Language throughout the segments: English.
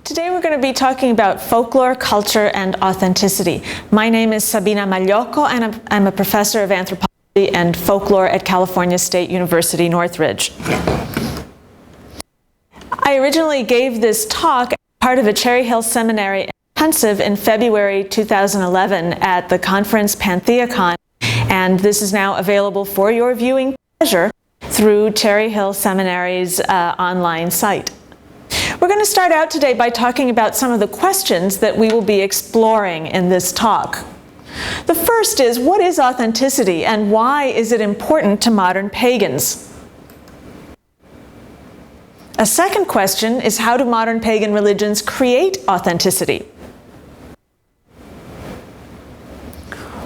Today we're going to be talking about folklore, culture, and authenticity. My name is Sabina Magliocco, and I'm a professor of anthropology and folklore at California State University, Northridge. I originally gave this talk as part of a Cherry Hill Seminary intensive in February 2011 at the conference Pantheacon, and this is now available for your viewing pleasure through Cherry Hill Seminary's online site. We're going to start out today by talking about some of the questions that we will be exploring in this talk. The first is, what is authenticity and why is it important to modern pagans? A second question is, how do modern pagan religions create authenticity?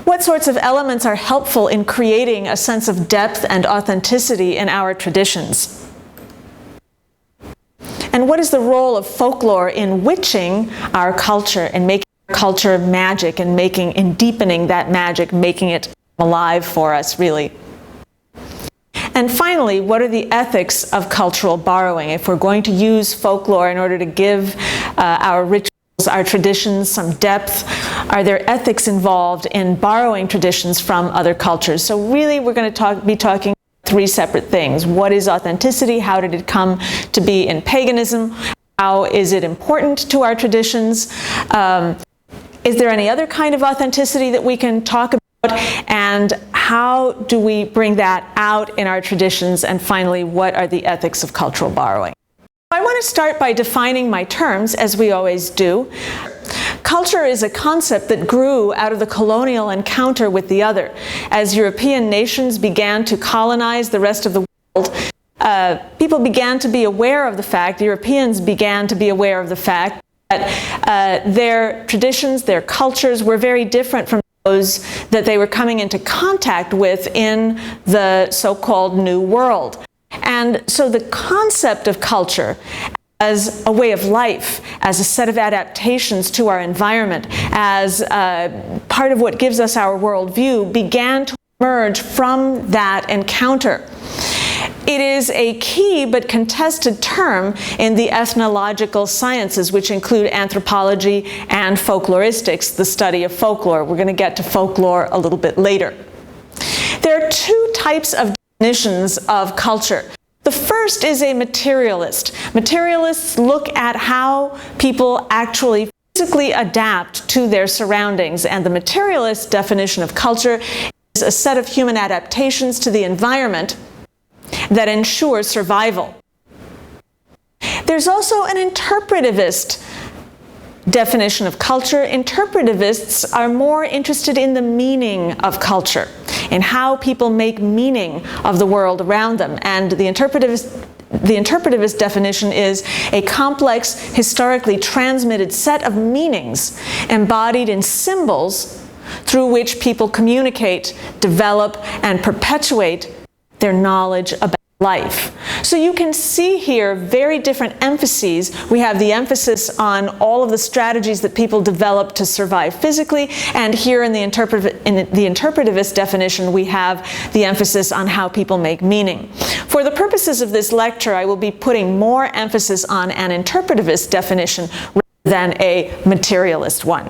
What sorts of elements are helpful in creating a sense of depth and authenticity in our traditions? And what is the role of folklore in witching our culture and making our culture magic and deepening that magic, making it alive for us, really? And finally, what are the ethics of cultural borrowing? If we're going to use folklore in order to give our rituals, our traditions some depth, are there ethics involved in borrowing traditions from other cultures? So really, we're going to be talking three separate things. What is authenticity? How did it come to be in paganism? How is it important to our traditions? Is there any other kind of authenticity that we can talk about? And how do we bring that out in our traditions? And finally, what are the ethics of cultural borrowing? I want to start by defining my terms, as we always do. Culture is a concept that grew out of the colonial encounter with the other. As European nations began to colonize the rest of the world, people began to be aware of the fact, Europeans began to be aware of the fact that their traditions, their cultures were very different from those that they were coming into contact with in the so-called New World. And so the concept of culture as a way of life, as a set of adaptations to our environment, as part of what gives us our worldview, began to emerge from that encounter. It is a key but contested term in the ethnological sciences, which include anthropology and folkloristics, the study of folklore. We're going to get to folklore a little bit later. There are two types of definitions of culture. The first is a materialist. Materialists look at how people actually physically adapt to their surroundings, and the materialist definition of culture is a set of human adaptations to the environment that ensure survival. There's also an interpretivist definition of culture. Interpretivists are more interested in the meaning of culture, in how people make meaning of the world around them. And the interpretivist definition is a complex, historically transmitted set of meanings embodied in symbols through which people communicate, develop, and perpetuate their knowledge about life. So you can see here very different emphases. We have the emphasis on all of the strategies that people develop to survive physically, and here in the interpretivist definition we have the emphasis on how people make meaning. For the purposes of this lecture, I will be putting more emphasis on an interpretivist definition rather than a materialist one.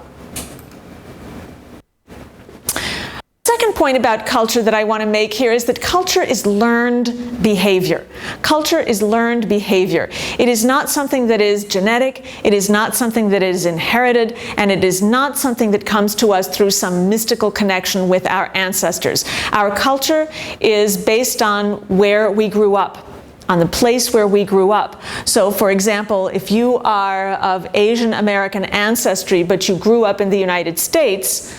Second point about culture that I want to make here is that culture is learned behavior. Culture is learned behavior. It is not something that is genetic, it is not something that is inherited, and it is not something that comes to us through some mystical connection with our ancestors. Our culture is based on where we grew up, on the place where we grew up. So, for example, if you are of Asian American ancestry, but you grew up in the United States,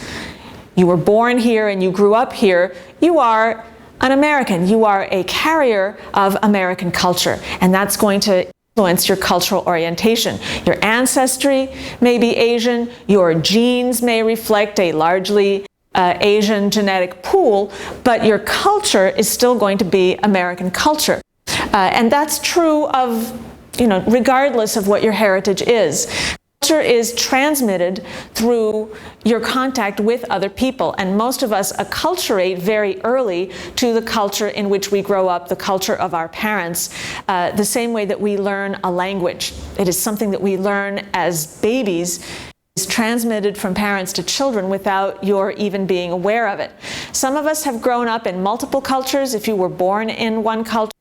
you were born here and you grew up here, you are an American. You are a carrier of American culture, and that's going to influence your cultural orientation. Your ancestry may be Asian, your genes may reflect a largely Asian genetic pool, but your culture is still going to be American culture. And that's true of, regardless of what your heritage is. Culture is transmitted through your contact with other people, and most of us acculturate very early to the culture in which we grow up, the culture of our parents, the same way that we learn a language. It is something that we learn as babies, is transmitted from parents to children without your even being aware of it. Some of us have grown up in multiple cultures. If you were born in one culture,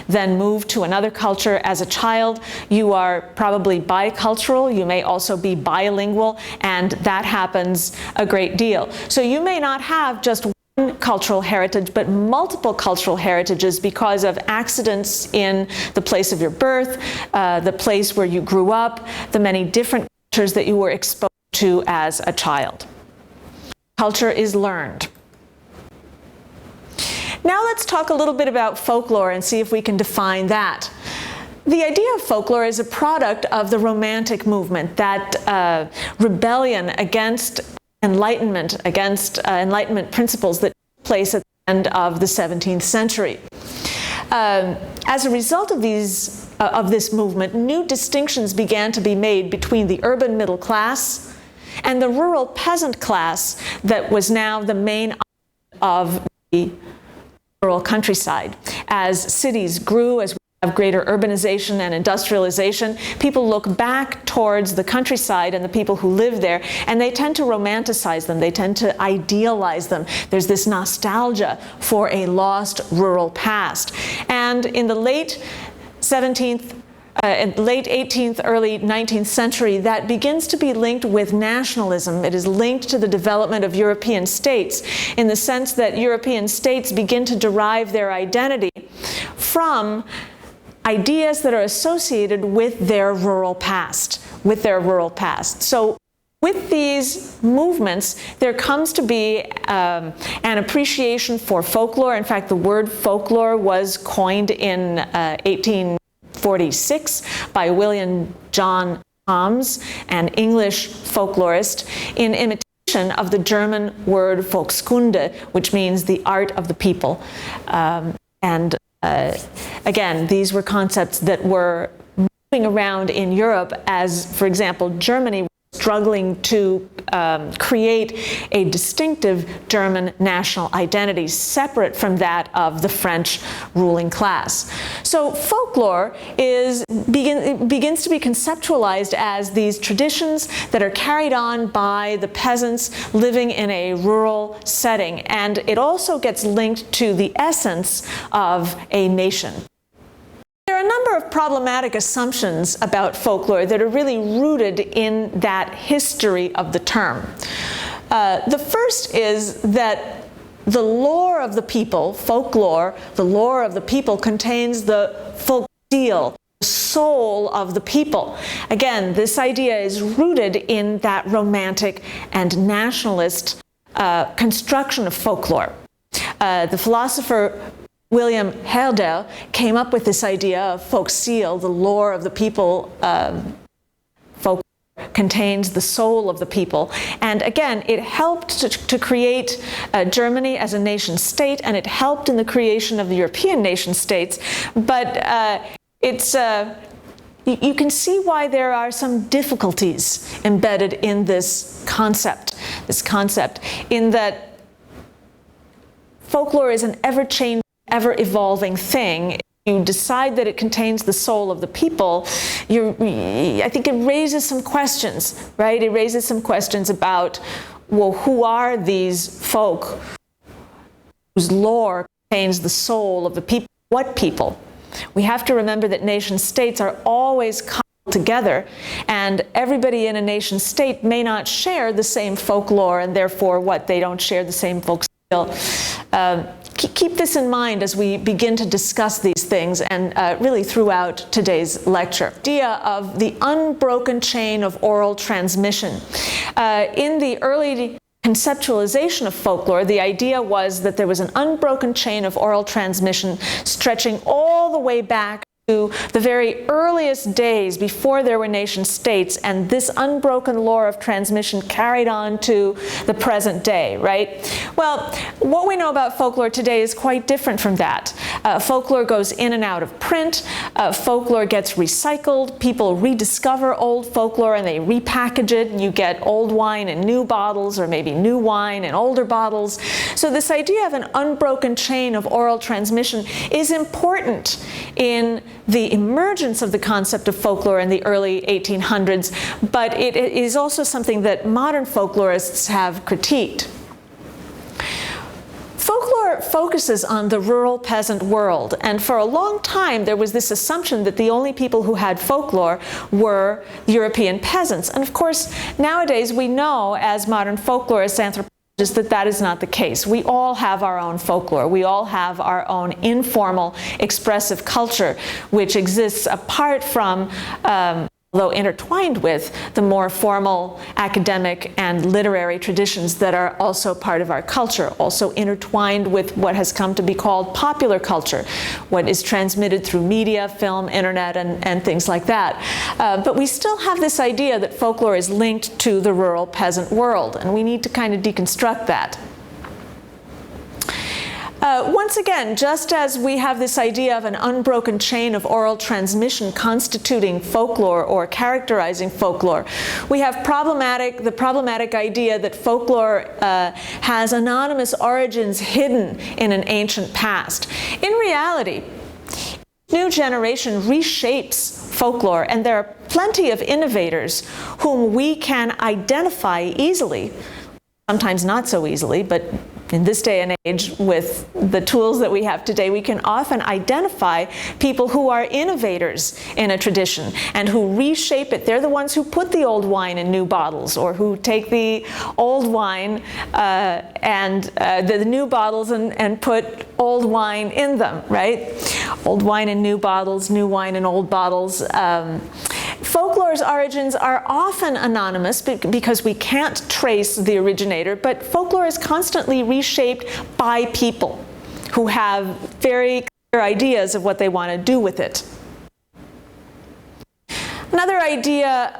then moved to another culture as a child, you are probably bicultural. You may also be bilingual, and that happens a great deal. So you may not have just one cultural heritage, but multiple cultural heritages because of accidents in the place of your birth, the place where you grew up, the many different cultures that you were exposed to as a child. Culture is learned. Now let's talk a little bit about folklore and see if we can define that. The idea of folklore is a product of the Romantic movement, that rebellion against Enlightenment, against Enlightenment principles that took place at the end of the 17th century. As a result of this movement, new distinctions began to be made between the urban middle class and the rural peasant class that was now the main of the rural countryside. As cities grew, as we have greater urbanization and industrialization, people look back towards the countryside and the people who live there, and they tend to romanticize them. They tend to idealize them. There's this nostalgia for a lost rural past. And in the late 18th, early 19th century, that begins to be linked with nationalism. It is linked to the development of European states in the sense that European states begin to derive their identity from ideas that are associated with their rural past, So with these movements, there comes to be an appreciation for folklore. In fact, the word folklore was coined in 1846 by William John Thoms, an English folklorist, in imitation of the German word Volkskunde, which means the art of the people. Again, these were concepts that were moving around in Europe as, for example, Germany was struggling to create a distinctive German national identity separate from that of the French ruling class. So folklore begins to be conceptualized as these traditions that are carried on by the peasants living in a rural setting, and it also gets linked to the essence of a nation. There are a number of problematic assumptions about folklore that are really rooted in that history of the term. The first is that the lore of the people, folklore, the lore of the people contains the folk seal, the soul of the people. Again, this idea is rooted in that romantic and nationalist construction of folklore. The philosopher William Herder came up with this idea of folk seal, the lore of the people. Folk contains the soul of the people. And again, it helped to create Germany as a nation state, and it helped in the creation of the European nation states. But you can see why there are some difficulties embedded in this concept, in that folklore is an ever-changing, ever-evolving thing. You decide that it contains the soul of the people, I think it raises some questions, right? It raises some questions about, well, who are these folk whose lore contains the soul of the people? What people? We have to remember that nation states are always coupled together, and everybody in a nation state may not share the same folklore, and therefore they don't share the same folk skill. Keep this in mind as we begin to discuss these things, and really throughout today's lecture. The idea of the unbroken chain of oral transmission. In the early conceptualization of folklore, the idea was that there was an unbroken chain of oral transmission stretching all the way back to the very earliest days before there were nation states, and this unbroken lore of transmission carried on to the present day, right? Well, what we know about folklore today is quite different from that. Folklore goes in and out of print. Folklore gets recycled. People rediscover old folklore and they repackage it. You get old wine in new bottles, or maybe new wine in older bottles. So this idea of an unbroken chain of oral transmission is important in the emergence of the concept of folklore in the early 1800s, but it is also something that modern folklorists have critiqued. Folklore focuses on the rural peasant world, and for a long time there was this assumption that the only people who had folklore were European peasants. And of course, nowadays we know, as modern folklorists, anthropologists, that is not the case. We all have our own folklore. We all have our own informal, expressive culture, which exists apart from, although intertwined with, the more formal academic and literary traditions that are also part of our culture, also intertwined with what has come to be called popular culture, what is transmitted through media, film, internet, and things like that. But we still have this idea that folklore is linked to the rural peasant world, and we need to kind of deconstruct that. Once again, just as we have this idea of an unbroken chain of oral transmission constituting folklore or characterizing folklore, we have the problematic idea that folklore has anonymous origins hidden in an ancient past. In reality, new generation reshapes folklore, and there are plenty of innovators whom we can identify easily, sometimes not so easily, but in this day and age, with the tools that we have today, we can often identify people who are innovators in a tradition and who reshape it. They're the ones who put the old wine in new bottles, or who take the old wine and the new bottles and put old wine in them, right? Old wine in new bottles, new wine in old bottles. Folklore's origins are often anonymous because we can't trace the originator, but folklore is constantly reshaped by people who have very clear ideas of what they want to do with it. Another idea,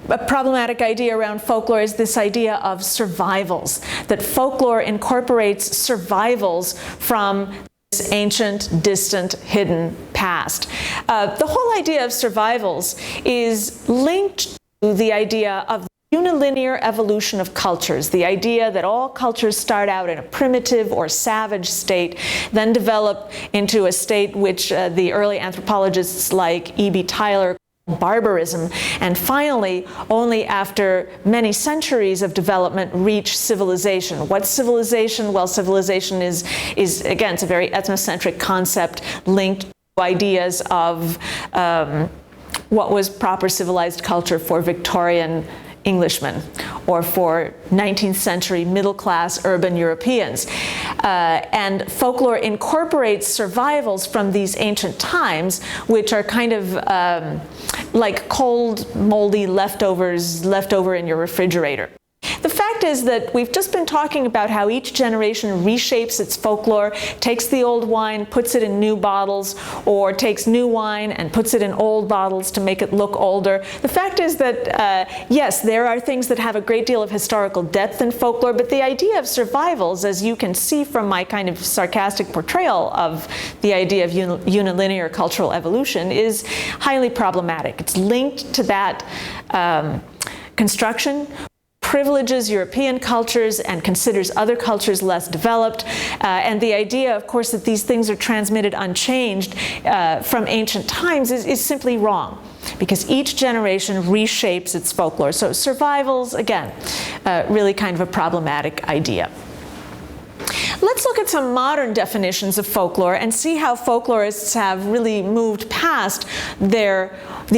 a problematic idea around folklore, is this idea of survivals, that folklore incorporates survivals from this ancient, distant, hidden past. The whole idea of survivals is linked to the idea of unilinear evolution of cultures, the idea that all cultures start out in a primitive or savage state, then develop into a state which the early anthropologists like E.B. Tyler call barbarism, and finally, only after many centuries of development, reach civilization. What's civilization? Well, civilization is again, it's a very ethnocentric concept linked to ideas of what was proper civilized culture for Victorian Englishmen or for 19th century middle-class urban Europeans. And folklore incorporates survivals from these ancient times, which are kind of like cold, moldy leftovers left over in your refrigerator. The fact is that we've just been talking about how each generation reshapes its folklore, takes the old wine, puts it in new bottles, or takes new wine and puts it in old bottles to make it look older. The fact is that, yes, there are things that have a great deal of historical depth in folklore, but the idea of survivals, as you can see from my kind of sarcastic portrayal of the idea of unilinear cultural evolution, is highly problematic. It's linked to that construction, privileges European cultures and considers other cultures less developed. And the idea, of course, that these things are transmitted unchanged from ancient times is simply wrong, because each generation reshapes its folklore. So survivals, again, really kind of a problematic idea. Let's look at some modern definitions of folklore and see how folklorists have really moved past the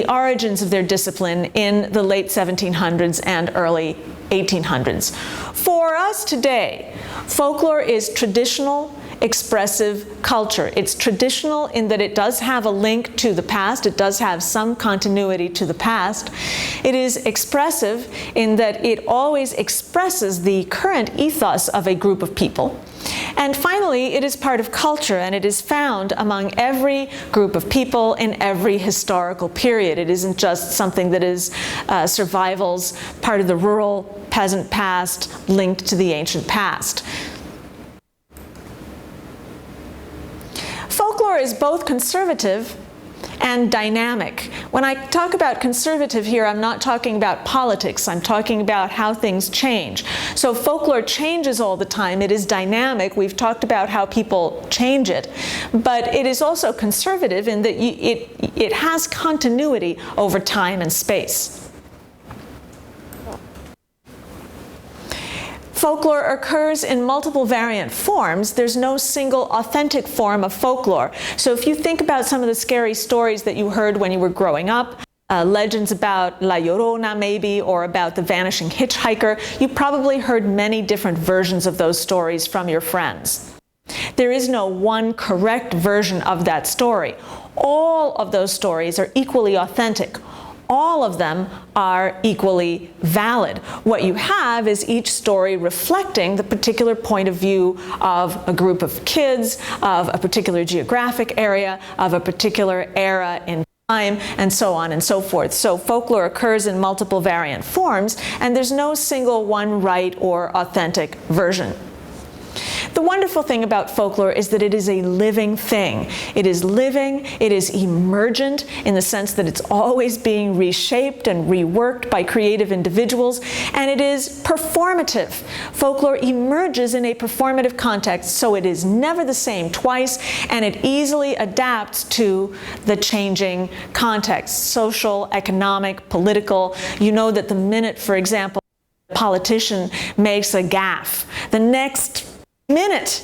origins of their discipline in the late 1700s and early 1800s. For us today, folklore is traditional, expressive culture. It's traditional in that it does have a link to the past. It does have some continuity to the past. It is expressive in that it always expresses the current ethos of a group of people. And finally, it is part of culture, and it is found among every group of people in every historical period. It isn't just something that is survival's part of the rural peasant past linked to the ancient past. Folklore is both conservative and dynamic. When I talk about conservative here, I'm not talking about politics. I'm talking about how things change. So folklore changes all the time. It is dynamic. We've talked about how people change it. But it is also conservative in that it has continuity over time and space. Folklore occurs in multiple variant forms. There's no single authentic form of folklore. So if you think about some of the scary stories that you heard when you were growing up, legends about La Llorona maybe, or about the vanishing hitchhiker, you probably heard many different versions of those stories from your friends. There is no one correct version of that story. All of those stories are equally authentic. All of them are equally valid. What you have is each story reflecting the particular point of view of a group of kids, of a particular geographic area, of a particular era in time, and so on and so forth. So folklore occurs in multiple variant forms, and there's no single one right or authentic version. The wonderful thing about folklore is that it is a living thing. It is living, it is emergent in the sense that it's always being reshaped and reworked by creative individuals, and it is performative. Folklore emerges in a performative context, so it is never the same twice, and it easily adapts to the changing context, social, economic, political. You know that the minute, for example, a politician makes a gaffe, the next minute,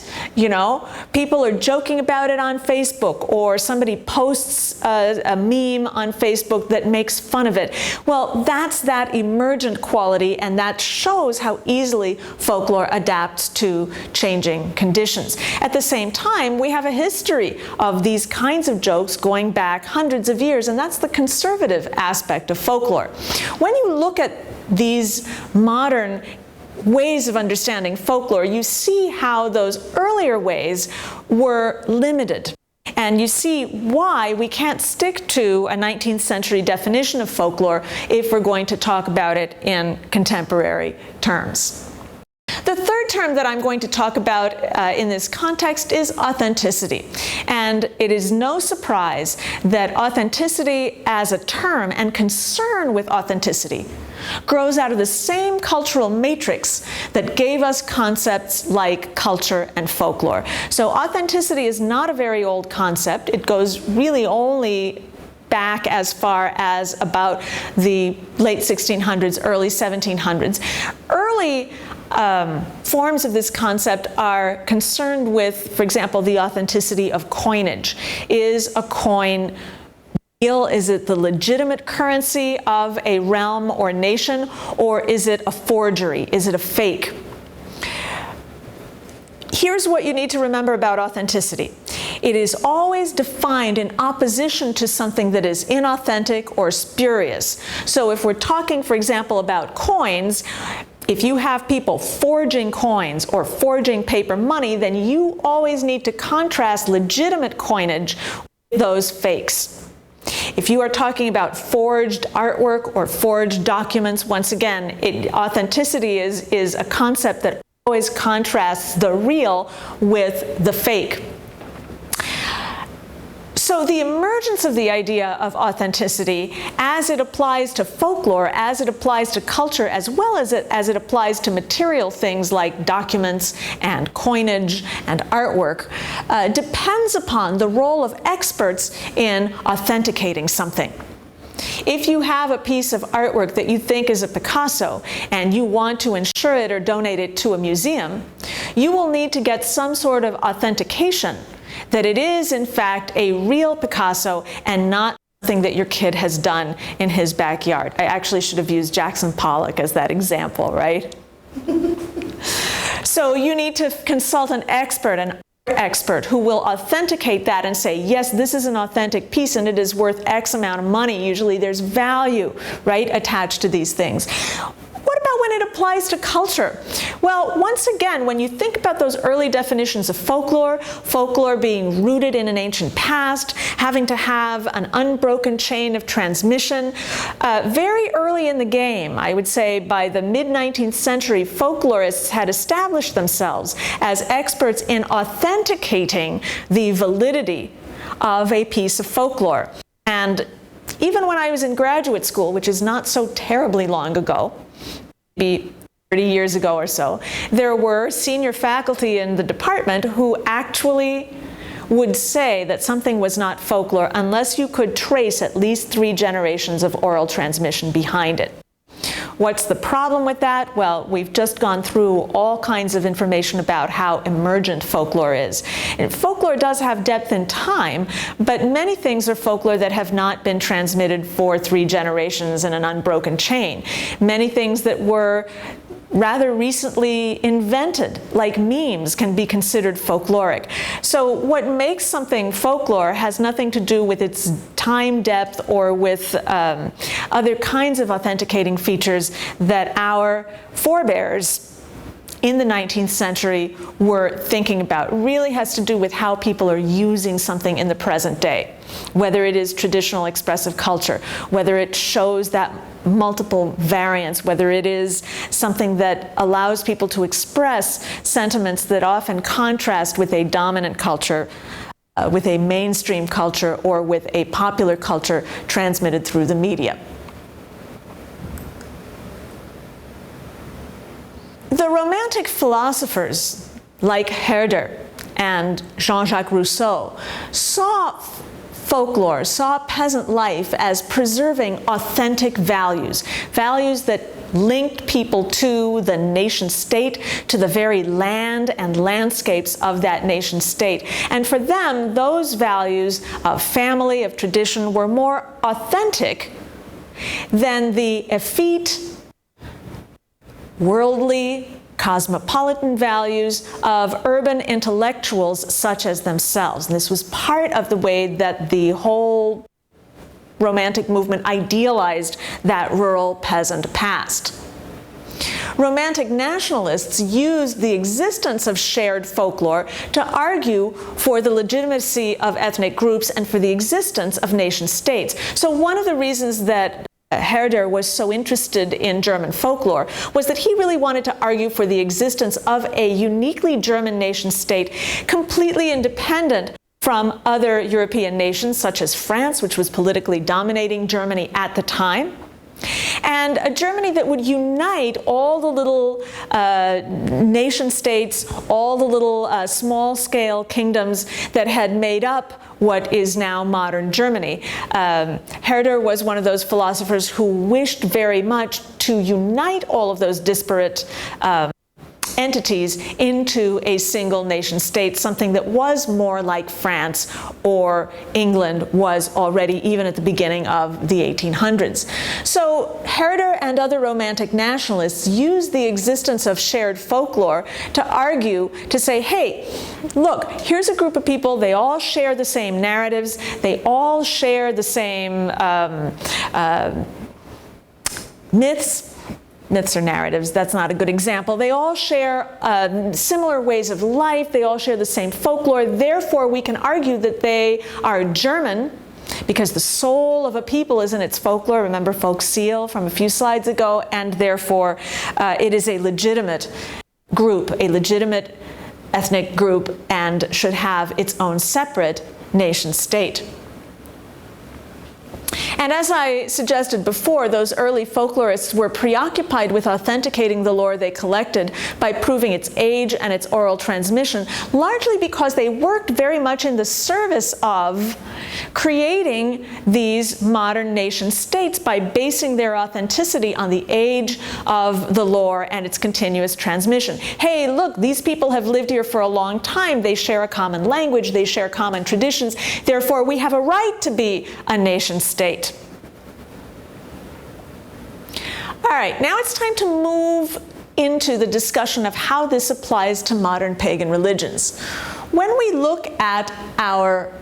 people are joking about it on Facebook, or somebody posts a meme on Facebook that makes fun of it. Well, that's that emergent quality, and that shows how easily folklore adapts to changing conditions. At the same time, we have a history of these kinds of jokes going back hundreds of years, and that's the conservative aspect of folklore. When you look at these modern ways of understanding folklore, you see how those earlier ways were limited. And you see why we can't stick to a 19th century definition of folklore if we're going to talk about it in contemporary terms. The third term that I'm going to talk about in this context is authenticity. And it is no surprise that authenticity as a term and concern with authenticity grows out of the same cultural matrix that gave us concepts like culture and folklore. So authenticity is not a very old concept. It goes really only back as far as about the late 1600s, early 1700s. Early forms of this concept are concerned with, for example, the authenticity of coinage. Is a coin real? Is it the legitimate currency of a realm or nation, or is it a forgery? Is it a fake? Here's what you need to remember about authenticity. It is always defined in opposition to something that is inauthentic or spurious. So if we're talking, for example, about coins, if you have people forging coins or forging paper money, then you always need to contrast legitimate coinage with those fakes. If you are talking about forged artwork or forged documents, once again, authenticity is a concept that always contrasts the real with the fake. So the emergence of the idea of authenticity as it applies to folklore, as it applies to culture, as well as it applies to material things like documents and coinage and artwork, depends upon the role of experts in authenticating something. If you have a piece of artwork that you think is a Picasso and you want to insure it or donate it to a museum, you will need to get some sort of authentication that it is, in fact, a real Picasso and not something that your kid has done in his backyard. I actually should have used Jackson Pollock as that example, right? So you need to consult an expert, an expert who will authenticate that and say, yes, this is an authentic piece and it is worth X amount of money. Usually there's value, right, attached to these things. What about when it applies to culture? Well, once again, when you think about those early definitions of folklore, folklore being rooted in an ancient past, having to have an unbroken chain of transmission, very early in the game, I would say by the mid-19th century, folklorists had established themselves as experts in authenticating the validity of a piece of folklore. And even when I was in graduate school, which is not so terribly long ago, maybe 30 years ago or so, there were senior faculty in the department who actually would say that something was not folklore unless you could trace at least 3 generations of oral transmission behind it. What's the problem with that? Well, we've just gone through all kinds of information about how emergent folklore is. And folklore does have depth in time, but many things are folklore that have not been transmitted for 3 generations in an unbroken chain. Many things that were rather recently invented, like memes, can be considered folkloric. So what makes something folklore has nothing to do with its time depth or with other kinds of authenticating features that our forebears in the 19th century were thinking about. It really has to do with how people are using something in the present day, whether it is traditional expressive culture, whether it shows that multiple variants, whether it is something that allows people to express sentiments that often contrast with a dominant culture, with a mainstream culture, or with a popular culture transmitted through the media. The Romantic philosophers like Herder and Jean-Jacques Rousseau saw folklore, saw peasant life as preserving authentic values, values that linked people to the nation state, to the very land and landscapes of that nation state. And for them, those values of family, of tradition, were more authentic than the effete, worldly, cosmopolitan values of urban intellectuals such as themselves. And this was part of the way that the whole Romantic movement idealized that rural peasant past. Romantic nationalists used the existence of shared folklore to argue for the legitimacy of ethnic groups and for the existence of nation states. So one of the reasons that Herder was so interested in German folklore was that he really wanted to argue for the existence of a uniquely German nation state, completely independent from other European nations, such as France, which was politically dominating Germany at the time, and a Germany that would unite all the little nation states, all the little small-scale kingdoms that had made up what is now modern Germany. Herder was one of those philosophers who wished very much to unite all of those disparate entities into a single nation state, something that was more like France or England was already even at the beginning of the 1800s. So Herder and other Romantic nationalists used the existence of shared folklore to argue, to say, hey, look, here's a group of people, they all share the same narratives, they all share the same myths or narratives, that's not a good example. They all share similar ways of life, they all share the same folklore, therefore we can argue that they are German, because the soul of a people is in its folklore, remember folk seal from a few slides ago, and therefore it is a legitimate group, a legitimate ethnic group, and should have its own separate nation state. And as I suggested before, those early folklorists were preoccupied with authenticating the lore they collected by proving its age and its oral transmission, largely because they worked very much in the service of creating these modern nation states by basing their authenticity on the age of the lore and its continuous transmission. Hey, look, these people have lived here for a long time. They share a common language. They share common traditions. Therefore, we have a right to be a nation state. All right, now it's time to move into the discussion of how this applies to modern pagan religions. when we look at our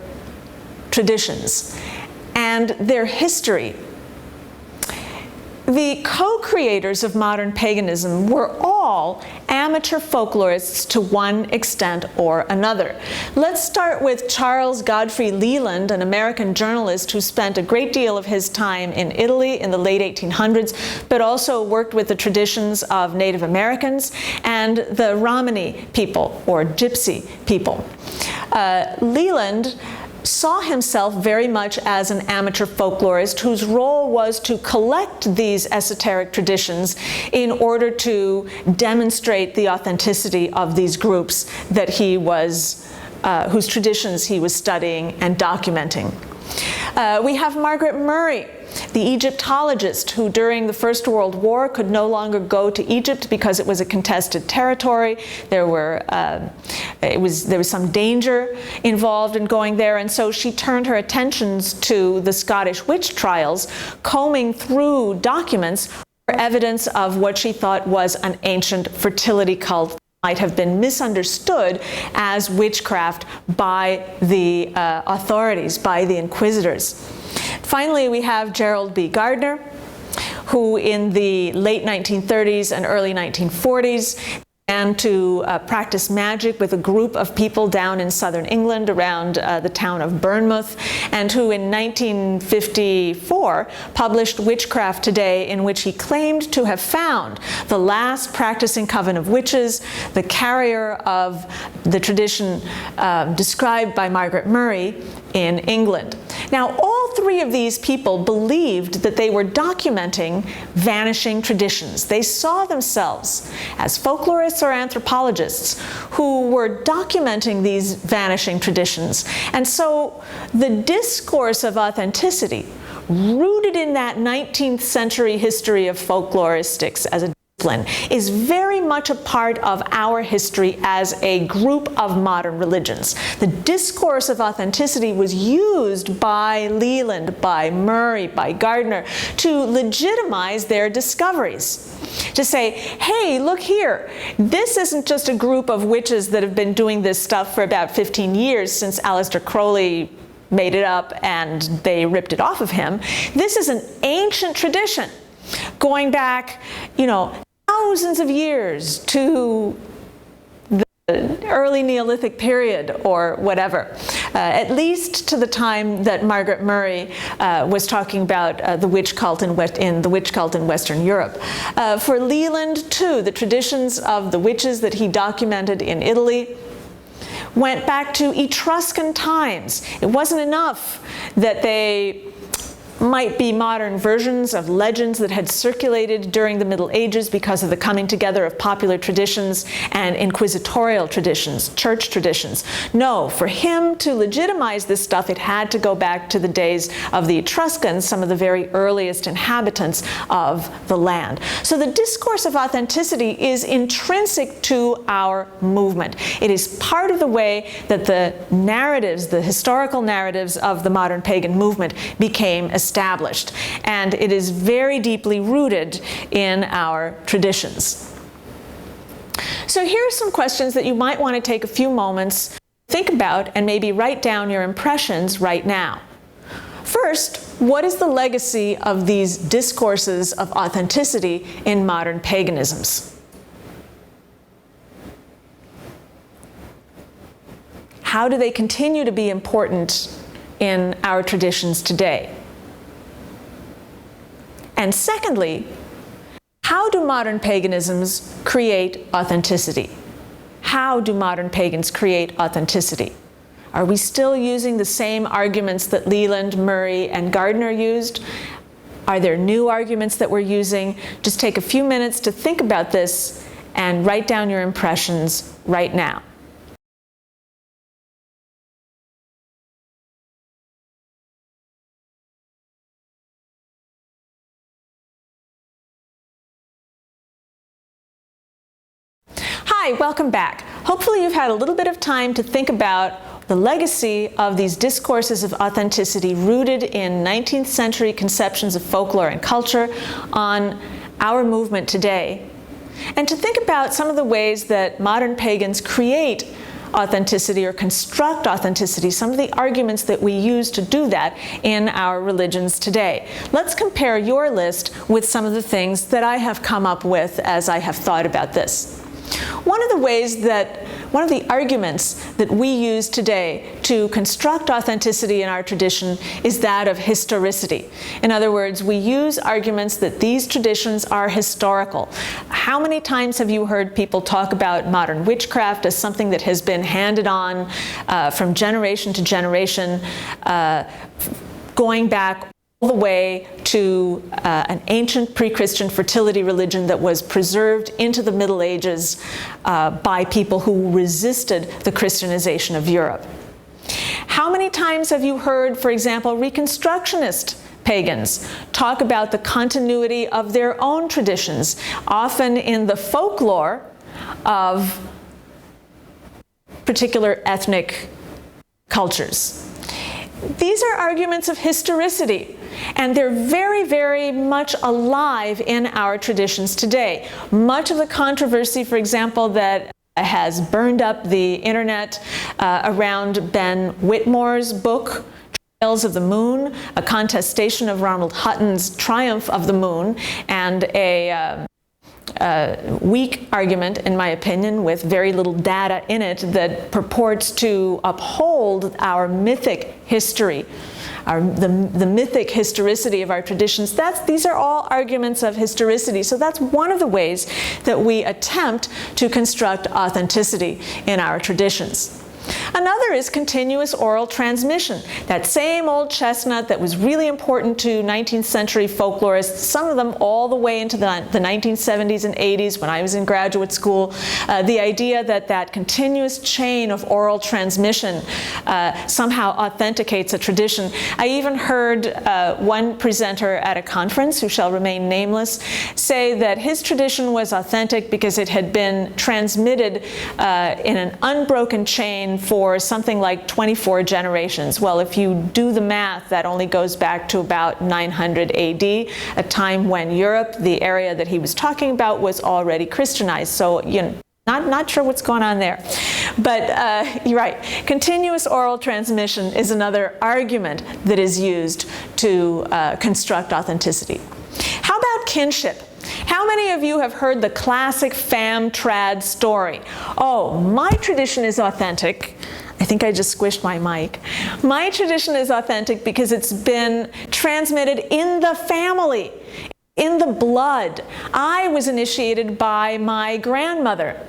traditions and their history, the co-creators of modern paganism were all amateur folklorists to one extent or another. Let's start with Charles Godfrey Leland, an American journalist who spent a great deal of his time in Italy in the late 1800s, but also worked with the traditions of Native Americans and the Romani people, or Gypsy people. Leland saw himself very much as an amateur folklorist whose role was to collect these esoteric traditions in order to demonstrate the authenticity of these groups that he was, whose traditions he was studying and documenting. We have Margaret Murray, the Egyptologist who during the First World War could no longer go to Egypt because it was a contested territory. There was some danger involved in going there, and so she turned her attentions to the Scottish witch trials, combing through documents for evidence of what she thought was an ancient fertility cult might have been misunderstood as witchcraft by the authorities, by the inquisitors. Finally, we have Gerald B. Gardner, who in the late 1930s and early 1940s began to practice magic with a group of people down in southern England around the town of Bournemouth, and who in 1954 published Witchcraft Today, in which he claimed to have found the last practicing coven of witches, the carrier of the tradition described by Margaret Murray in England. Now, all three of these people believed that they were documenting vanishing traditions. They saw themselves as folklorists or anthropologists who were documenting these vanishing traditions. And so the discourse of authenticity, rooted in that 19th century history of folkloristics as a discipline, is very much a part of our history as a group of modern religions. The discourse of authenticity was used by Leland, by Murray, by Gardner to legitimize their discoveries. To say, hey, look here, this isn't just a group of witches that have been doing this stuff for about 15 years since Aleister Crowley made it up and they ripped it off of him. This is an ancient tradition going back, thousands of years to the early Neolithic period or whatever, at least to the time that Margaret Murray was talking about the witch cult in Western Europe. For Leland, too, the traditions of the witches that he documented in Italy went back to Etruscan times. It wasn't enough that they might be modern versions of legends that had circulated during the Middle Ages because of the coming together of popular traditions and inquisitorial traditions, church traditions. No, for him to legitimize this stuff, it had to go back to the days of the Etruscans, some of the very earliest inhabitants of the land. So the discourse of authenticity is intrinsic to our movement. It is part of the way that the narratives, the historical narratives of the modern pagan movement became established, and it is very deeply rooted in our traditions. So here are some questions that you might want to take a few moments to think about and maybe write down your impressions right now. First, what is the legacy of these discourses of authenticity in modern paganisms? How do they continue to be important in our traditions today? And secondly, how do modern paganisms create authenticity? How do modern pagans create authenticity? Are we still using the same arguments that Leland, Murray, and Gardner used? Are there new arguments that we're using? Just take a few minutes to think about this and write down your impressions right now. Hi, welcome back. Hopefully you've had a little bit of time to think about the legacy of these discourses of authenticity rooted in 19th century conceptions of folklore and culture on our movement today, and to think about some of the ways that modern pagans create authenticity or construct authenticity, some of the arguments that we use to do that in our religions today. Let's compare your list with some of the things that I have come up with as I have thought about this. One of the arguments that we use today to construct authenticity in our tradition is that of historicity. In other words, we use arguments that these traditions are historical. How many times have you heard people talk about modern witchcraft as something that has been handed on from generation to generation, going back all the way to an ancient pre-Christian fertility religion that was preserved into the Middle Ages by people who resisted the Christianization of Europe? How many times have you heard, for example, Reconstructionist pagans talk about the continuity of their own traditions, often in the folklore of particular ethnic cultures? These are arguments of historicity, and they're very, very much alive in our traditions today. Much of the controversy, for example, that has burned up the internet around Ben Whitmore's book, Trails of the Moon, a contestation of Ronald Hutton's Triumph of the Moon, and a weak argument, in my opinion, with very little data in it that purports to uphold our mythic history, the mythic historicity of our traditions. These are all arguments of historicity. So that's one of the ways that we attempt to construct authenticity in our traditions. Another is continuous oral transmission. That same old chestnut that was really important to 19th century folklorists, some of them all the way into the 1970s and 80s when I was in graduate school, the idea that that continuous chain of oral transmission somehow authenticates a tradition. I even heard one presenter at a conference, who shall remain nameless, say that his tradition was authentic because it had been transmitted in an unbroken chain for something like 24 generations. Well, if you do the math, that only goes back to about 900 AD, a time when Europe, the area that he was talking about, was already Christianized. So, not sure what's going on there. But you're right. Continuous oral transmission is another argument that is used to construct authenticity. How about kinship? How many of you have heard the classic fam trad story? Oh, my tradition is authentic. I think I just squished my mic. My tradition is authentic because it's been transmitted in the family, in the blood. I was initiated by my grandmother.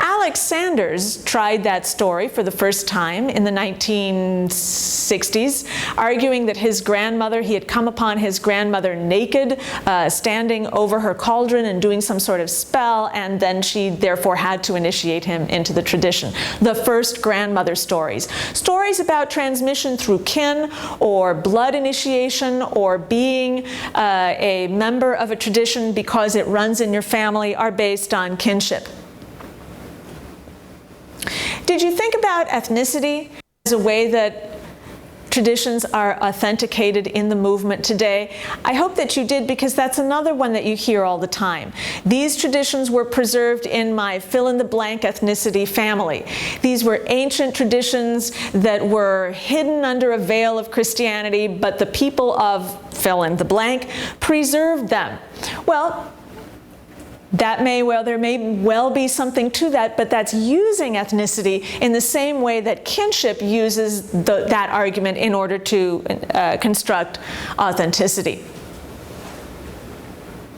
Alex Sanders tried that story for the first time in the 1960s, arguing that his grandmother, he had come upon his grandmother naked, standing over her cauldron and doing some sort of spell, and then she therefore had to initiate him into the tradition. The first grandmother stories. Stories about transmission through kin or blood initiation or being a member of a tradition because it runs in your family are based on kinship. Did you think about ethnicity as a way that traditions are authenticated in the movement today? I hope that you did, because that's another one that you hear all the time. These traditions were preserved in my fill-in-the-blank ethnicity family. These were ancient traditions that were hidden under a veil of Christianity, but the people of fill-in-the-blank preserved them. Well, there may well be something to that, but that's using ethnicity in the same way that kinship uses that argument in order to construct authenticity.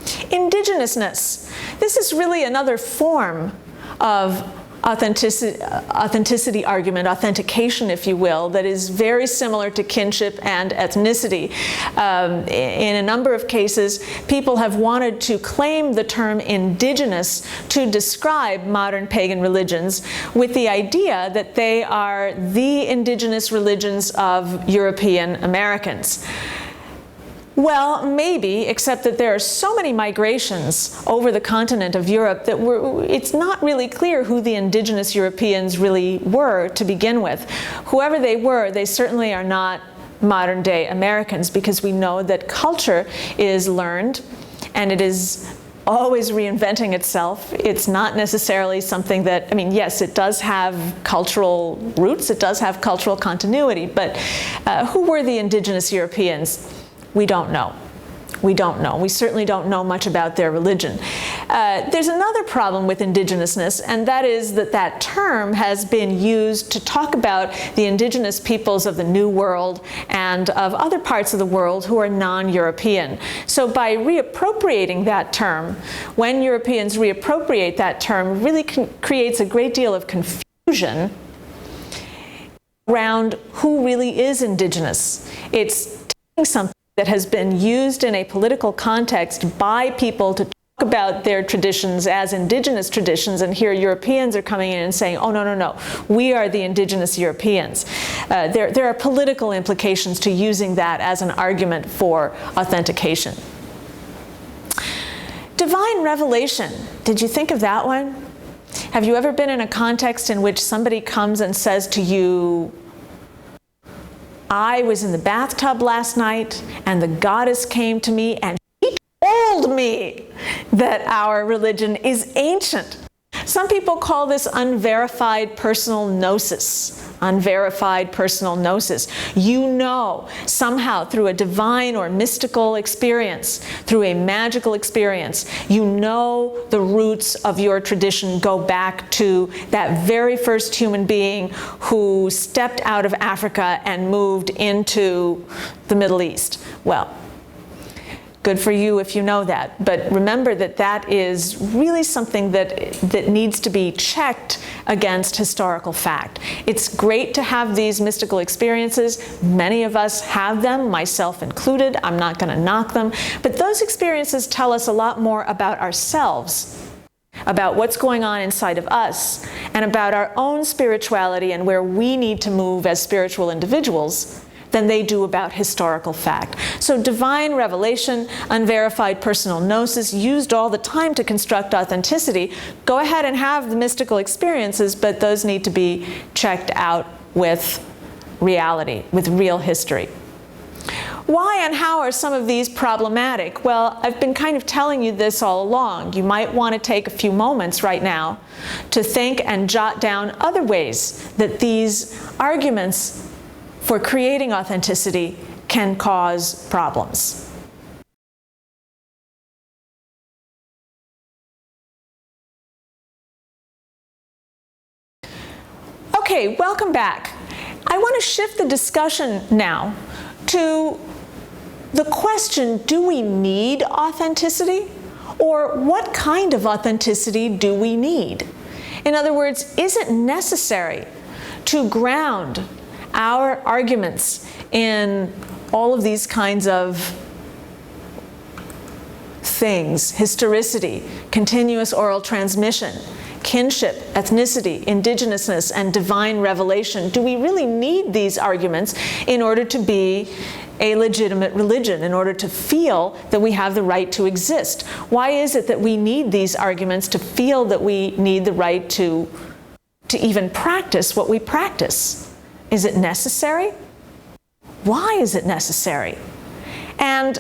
Indigenousness. This is really another form of authenticity argument, authentication, if you will, that is very similar to kinship and ethnicity. In a number of cases, people have wanted to claim the term indigenous to describe modern pagan religions, with the idea that they are the indigenous religions of European Americans. Well, maybe, except that there are so many migrations over the continent of Europe that it's not really clear who the indigenous Europeans really were to begin with. Whoever they were, they certainly are not modern-day Americans, because we know that culture is learned and it is always reinventing itself. It's not necessarily something that, I mean, yes, it does have cultural roots, it does have cultural continuity, but who were the indigenous Europeans? We don't know. We don't know. We certainly don't know much about their religion. There's another problem with indigenousness, and that is that that term has been used to talk about the indigenous peoples of the New World and of other parts of the world who are non-European. So by reappropriating that term, when Europeans reappropriate that term, really creates a great deal of confusion around who really is indigenous. It's taking something that has been used in a political context by people to talk about their traditions as indigenous traditions, and here Europeans are coming in and saying, oh, no, no, no, we are the indigenous Europeans. There are political implications to using that as an argument for authentication. Divine revelation. Did you think of that one? Have you ever been in a context in which somebody comes and says to you, I was in the bathtub last night and the goddess came to me and she told me that our religion is ancient. Some people call this unverified personal gnosis. Unverified personal gnosis. You know, somehow through a divine or mystical experience, through a magical experience, you know the roots of your tradition go back to that very first human being who stepped out of Africa and moved into the Middle East. Well, good for you if you know that. But remember that that is really something that needs to be checked against historical fact. It's great to have these mystical experiences. Many of us have them, myself included. I'm not going to knock them. But those experiences tell us a lot more about ourselves, about what's going on inside of us, and about our own spirituality and where we need to move as spiritual individuals than they do about historical fact. So divine revelation, unverified personal gnosis, used all the time to construct authenticity. Go ahead and have the mystical experiences, but those need to be checked out with reality, with real history. Why and how are some of these problematic? Well, I've been kind of telling you this all along. You might want to take a few moments right now to think and jot down other ways that these arguments for creating authenticity can cause problems. Okay, welcome back. I want to shift the discussion now to the question, do we need authenticity? Or what kind of authenticity do we need? In other words, is it necessary to ground our arguments in all of these kinds of things: historicity, continuous oral transmission, kinship, ethnicity, indigenousness, and divine revelation? Do we really need these arguments in order to be a legitimate religion, in order to feel that we have the right to exist? Why is it that we need these arguments to feel that we need the right to even practice what we practice? Is it necessary? Why is it necessary? And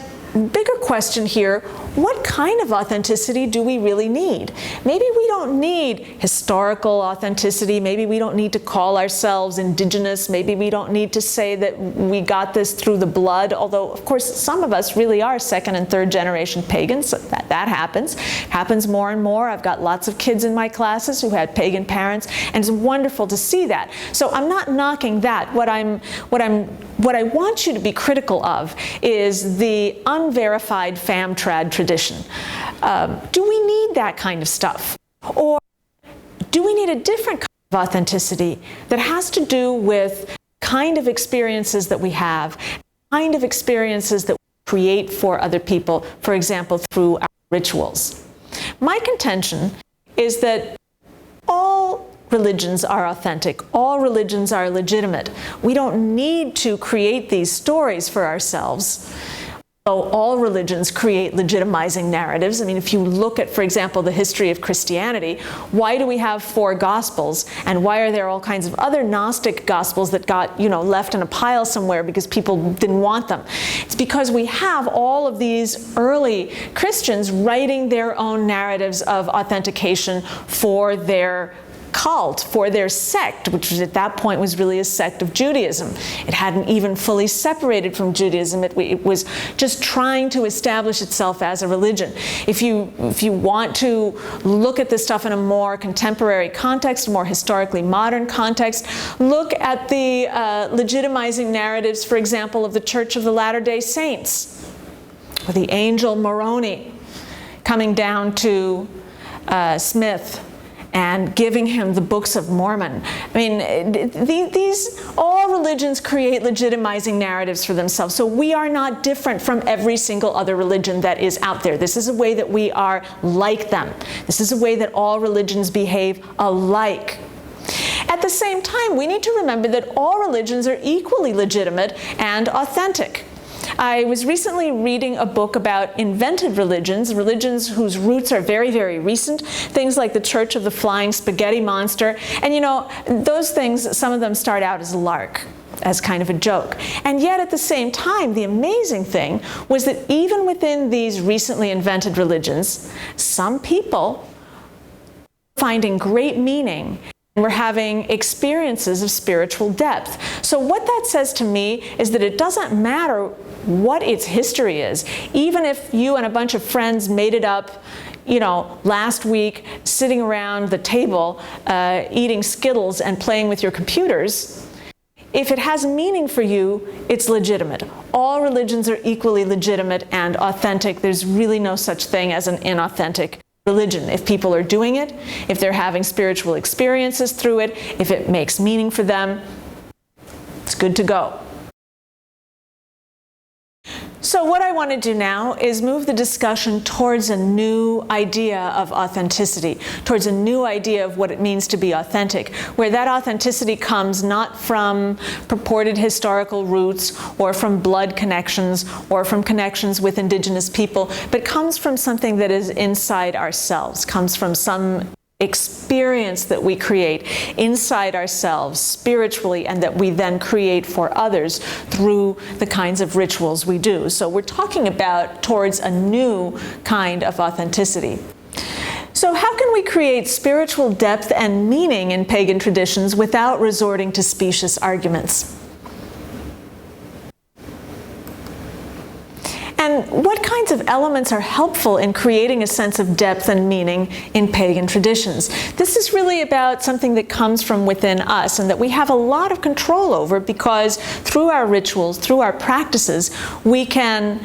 bigger question here, what kind of authenticity do we really need? Maybe we don't need historical authenticity. Maybe we don't need to call ourselves indigenous. Maybe we don't need to say that we got this through the blood, although, of course, some of us really are second and third generation pagans. So that happens more and more. I've got lots of kids in my classes who had pagan parents, and it's wonderful to see that. So I'm not knocking that. What I want you to be critical of is the unverified fam trad tradition. Do we need that kind of stuff? Or do we need a different kind of authenticity that has to do with the kind of experiences that we have, kind of experiences that we create for other people, for example, through our rituals? My contention is that all religions are authentic. All religions are legitimate. We don't need to create these stories for ourselves. So all religions create legitimizing narratives. I mean, if you look at, for example, the history of Christianity, why do we have 4 Gospels? And why are there all kinds of other Gnostic Gospels that got, left in a pile somewhere because people didn't want them? It's because we have all of these early Christians writing their own narratives of authentication for their cult, for their sect, which at that point was really a sect of Judaism. It hadn't even fully separated from Judaism. It was just trying to establish itself as a religion. If you want to look at this stuff in a more contemporary context, a more historically modern context, look at the legitimizing narratives, for example, of the Church of the Latter-day Saints, or the angel Moroni coming down to Smith and giving him the Books of Mormon. I mean, all religions create legitimizing narratives for themselves. So we are not different from every single other religion that is out there. This is a way that we are like them. This is a way that all religions behave alike. At the same time, we need to remember that all religions are equally legitimate and authentic. I was recently reading a book about invented religions, religions whose roots are very, very recent, things like the Church of the Flying Spaghetti Monster. And those things, some of them start out as a lark, as kind of a joke. And yet at the same time, the amazing thing was that even within these recently invented religions, some people were finding great meaning. We're having experiences of spiritual depth. So what that says to me is that it doesn't matter what its history is. Even if you and a bunch of friends made it up, last week, sitting around the table, eating Skittles and playing with your computers, if it has meaning for you, it's legitimate. All religions are equally legitimate and authentic. There's really no such thing as an inauthentic religion. If people are doing it, if they're having spiritual experiences through it, if it makes meaning for them, it's good to go. So what I want to do now is move the discussion towards a new idea of authenticity, towards a new idea of what it means to be authentic, where that authenticity comes not from purported historical roots or from blood connections or from connections with indigenous people, but comes from something that is inside ourselves, comes from some experience that we create inside ourselves spiritually and that we then create for others through the kinds of rituals we do. So we're talking about towards a new kind of authenticity. So how can we create spiritual depth and meaning in pagan traditions without resorting to specious arguments? And what kinds of elements are helpful in creating a sense of depth and meaning in pagan traditions? This is really about something that comes from within us and that we have a lot of control over, because through our rituals, through our practices, we can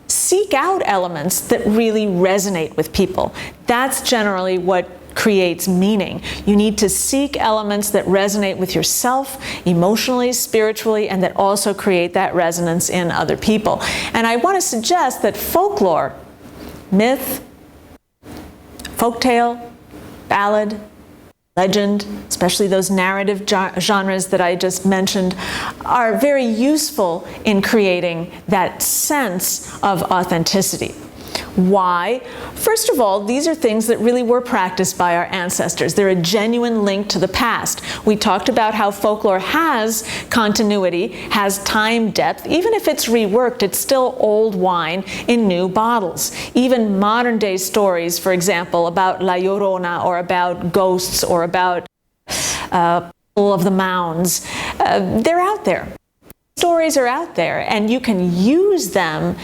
seek out elements that really resonate with people. That's generally what creates meaning. You need to seek elements that resonate with yourself emotionally, spiritually, and that also create that resonance in other people. And I want to suggest that folklore, myth, folktale, ballad, legend, especially those narrative genres that I just mentioned, are very useful in creating that sense of authenticity. Why? First of all, these are things that really were practiced by our ancestors. They're a genuine link to the past. We talked about how folklore has continuity, has time depth. Even if it's reworked, it's still old wine in new bottles. Even modern day stories, for example, about La Llorona or about ghosts or about People of the Mounds, they're out there. Stories are out there, and you can use them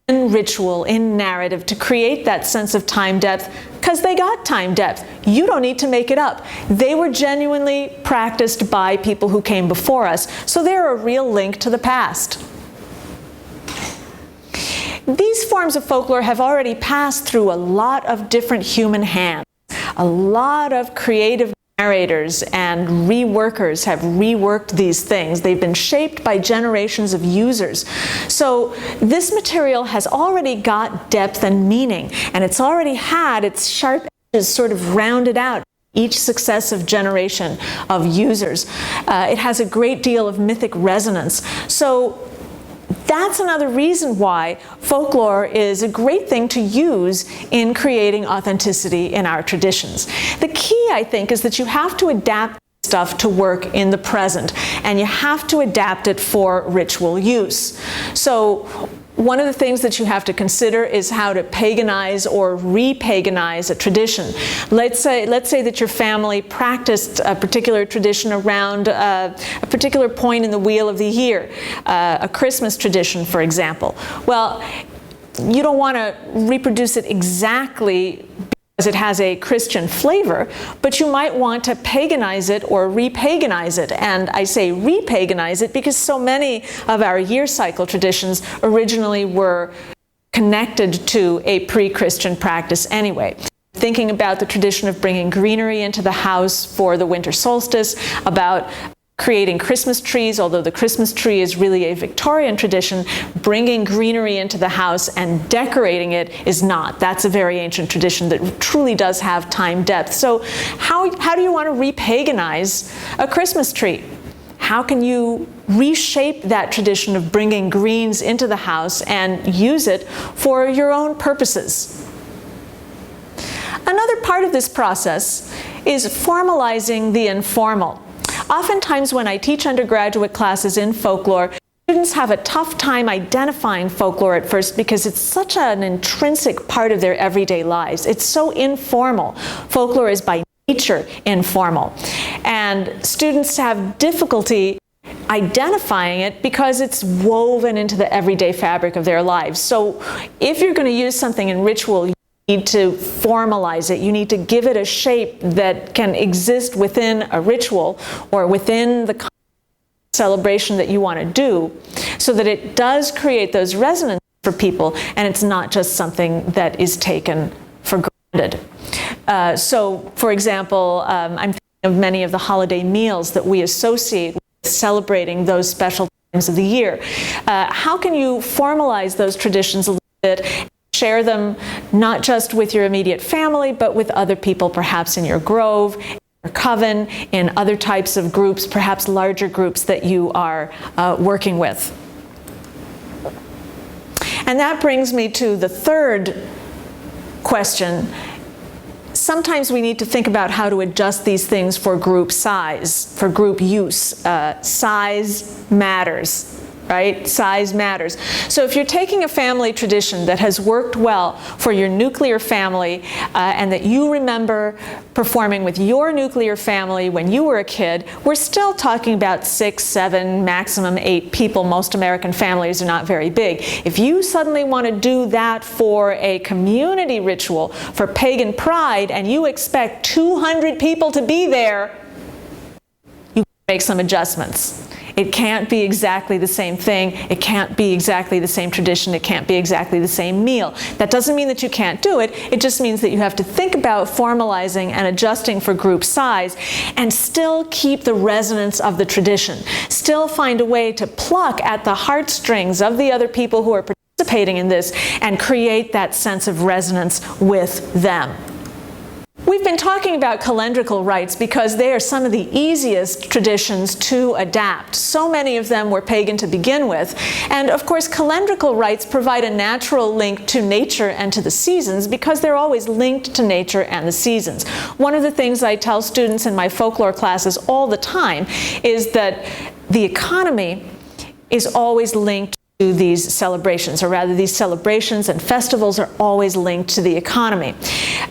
in ritual, in narrative, to create that sense of time depth, because they got time depth. You don't need to make it up. They were genuinely practiced by people who came before us, so they're a real link to the past. These forms of folklore have already passed through a lot of different human hands. A lot of creative narrators and reworkers have reworked these things. They've been shaped by generations of users. So this material has already got depth and meaning, and it's already had its sharp edges sort of rounded out each successive generation of users. It has a great deal of mythic resonance. So that's another reason why folklore is a great thing to use in creating authenticity in our traditions. The key, I think, is that you have to adapt stuff to work in the present, and you have to adapt it for ritual use. So one of the things that you have to consider is how to paganize or re-paganize a tradition. Let's say that your family practiced a particular tradition around a particular point in the wheel of the year, a Christmas tradition, for example. Well, you don't want to reproduce it exactly because it has a Christian flavor, but you might want to paganize it or re-paganize it. And I say re-paganize it because so many of our year cycle traditions originally were connected to a pre-Christian practice anyway. Thinking about the tradition of bringing greenery into the house for the winter solstice, about creating Christmas trees, although the Christmas tree is really a Victorian tradition, bringing greenery into the house and decorating it is not. That's a very ancient tradition that truly does have time depth. So how do you want to re-paganize a Christmas tree? How can you reshape that tradition of bringing greens into the house and use it for your own purposes? Another part of this process is formalizing the informal. Oftentimes when I teach undergraduate classes in folklore, students have a tough time identifying folklore at first because it's such an intrinsic part of their everyday lives. It's so informal. Folklore is by nature informal. And students have difficulty identifying it because it's woven into the everyday fabric of their lives. So if you're going to use something in ritual, you need to formalize it. You need to give it a shape that can exist within a ritual or within the celebration that you want to do, so that it does create those resonances for people and it's not just something that is taken for granted. So, for example, I'm thinking of many of the holiday meals that we associate with celebrating those special times of the year. How can you formalize those traditions a little bit? Share them not just with your immediate family, but with other people, perhaps in your grove, in your coven, in other types of groups, perhaps larger groups that you are working with. And that brings me to the third question. Sometimes we need to think about how to adjust these things for group size, for group use. Size matters. Right? Size matters. So if you're taking a family tradition that has worked well for your nuclear family and that you remember performing with your nuclear family when you were a kid, we're still talking about 6, 7, maximum 8 people. Most American families are not very big. If you suddenly want to do that for a community ritual, for pagan pride, and you expect 200 people to be there, you make some adjustments. It can't be exactly the same thing. It can't be exactly the same tradition. It can't be exactly the same meal. That doesn't mean that you can't do it. It just means that you have to think about formalizing and adjusting for group size and still keep the resonance of the tradition. Still find a way to pluck at the heartstrings of the other people who are participating in this and create that sense of resonance with them. We've been talking about calendrical rites because they are some of the easiest traditions to adapt. So many of them were pagan to begin with. And of course, calendrical rites provide a natural link to nature and to the seasons because they're always linked to nature and the seasons. One of the things I tell students in my folklore classes all the time is that the economy is always linked to these celebrations, or rather these celebrations and festivals are always linked to the economy.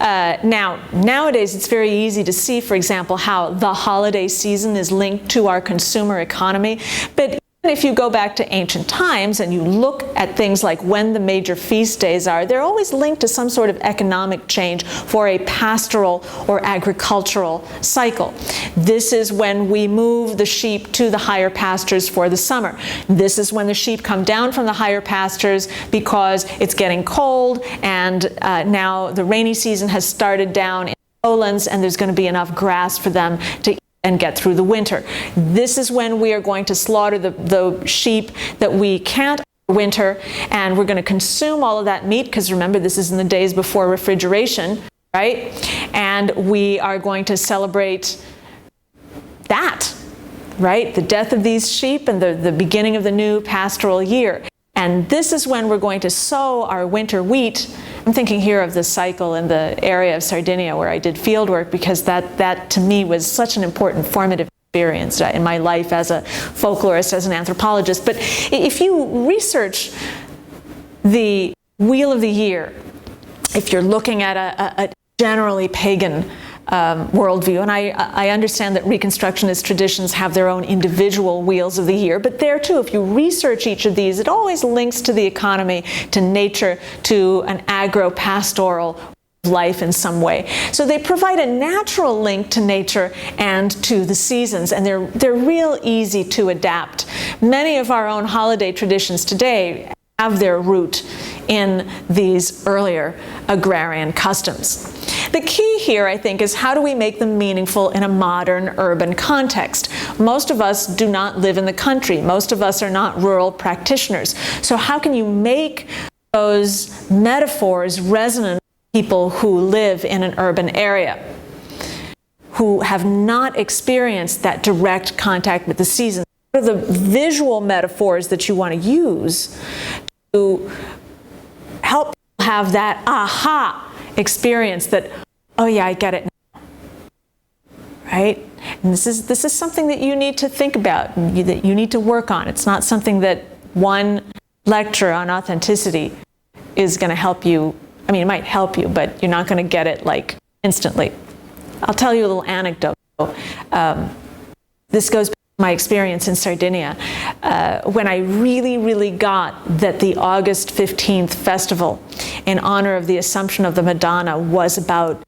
Nowadays it's very easy to see, for example, how the holiday season is linked to our consumer economy, but if you go back to ancient times and you look at things like when the major feast days are, they're always linked to some sort of economic change for a pastoral or agricultural cycle. This is when we move the sheep to the higher pastures for the summer. This is when the sheep come down from the higher pastures because it's getting cold and now the rainy season has started down in the lowlands and there's going to be enough grass for them to eat and get through the winter. This is when we are going to slaughter the sheep that we can't winter, and we're going to consume all of that meat, because remember, this is in the days before refrigeration, right? And we are going to celebrate that. right? The death of these sheep and the beginning of the new pastoral year. And this is when we're going to sow our winter wheat. I'm thinking here of the cycle in the area of Sardinia where I did field work, because that to me was such an important formative experience in my life as a folklorist, as an anthropologist. But if you research the Wheel of the Year, if you're looking at a generally pagan worldview, and I understand that Reconstructionist traditions have their own individual wheels of the year, but there too, if you research each of these, it always links to the economy, to nature, to an agro-pastoral life in some way. So they provide a natural link to nature and to the seasons, and they're real easy to adapt. Many of our own holiday traditions today have their root in these earlier agrarian customs. The key here, I think, is how do we make them meaningful in a modern urban context? Most of us do not live in the country. Most of us are not rural practitioners. So how can you make those metaphors resonant with people who live in an urban area, who have not experienced that direct contact with the seasons? What are the visual metaphors that you want to use to help people have that aha experience that, oh yeah, I get it now, right? And this is something that you need to think about, that you need to work on. It's not something that one lecture on authenticity is going to help you. I mean, it might help you, but you're not going to get it like instantly. I'll tell you a little anecdote. This goes back to my experience in Sardinia, when I really got that the August 15th festival in honor of the Assumption of the Madonna was about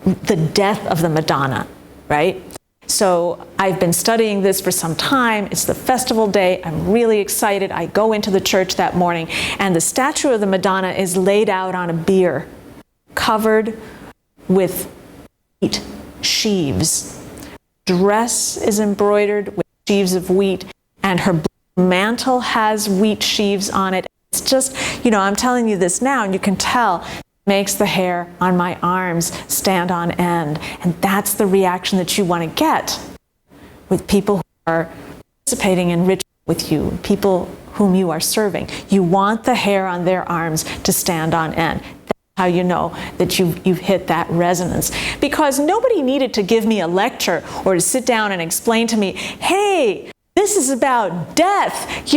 the death of the Madonna, right? So I've been studying this for some time. It's the festival day. I'm really excited. I go into the church that morning, and the statue of the Madonna is laid out on a bier, covered with wheat sheaves. Dress is embroidered with sheaves of wheat, and her mantle has wheat sheaves on it. It's just, I'm telling you this now, and you can tell, it makes the hair on my arms stand on end. And that's the reaction that you want to get with people who are participating in ritual with you, people whom you are serving. You want the hair on their arms to stand on end. That's how you know that you've hit that resonance. Because nobody needed to give me a lecture or to sit down and explain to me, hey, this is about death.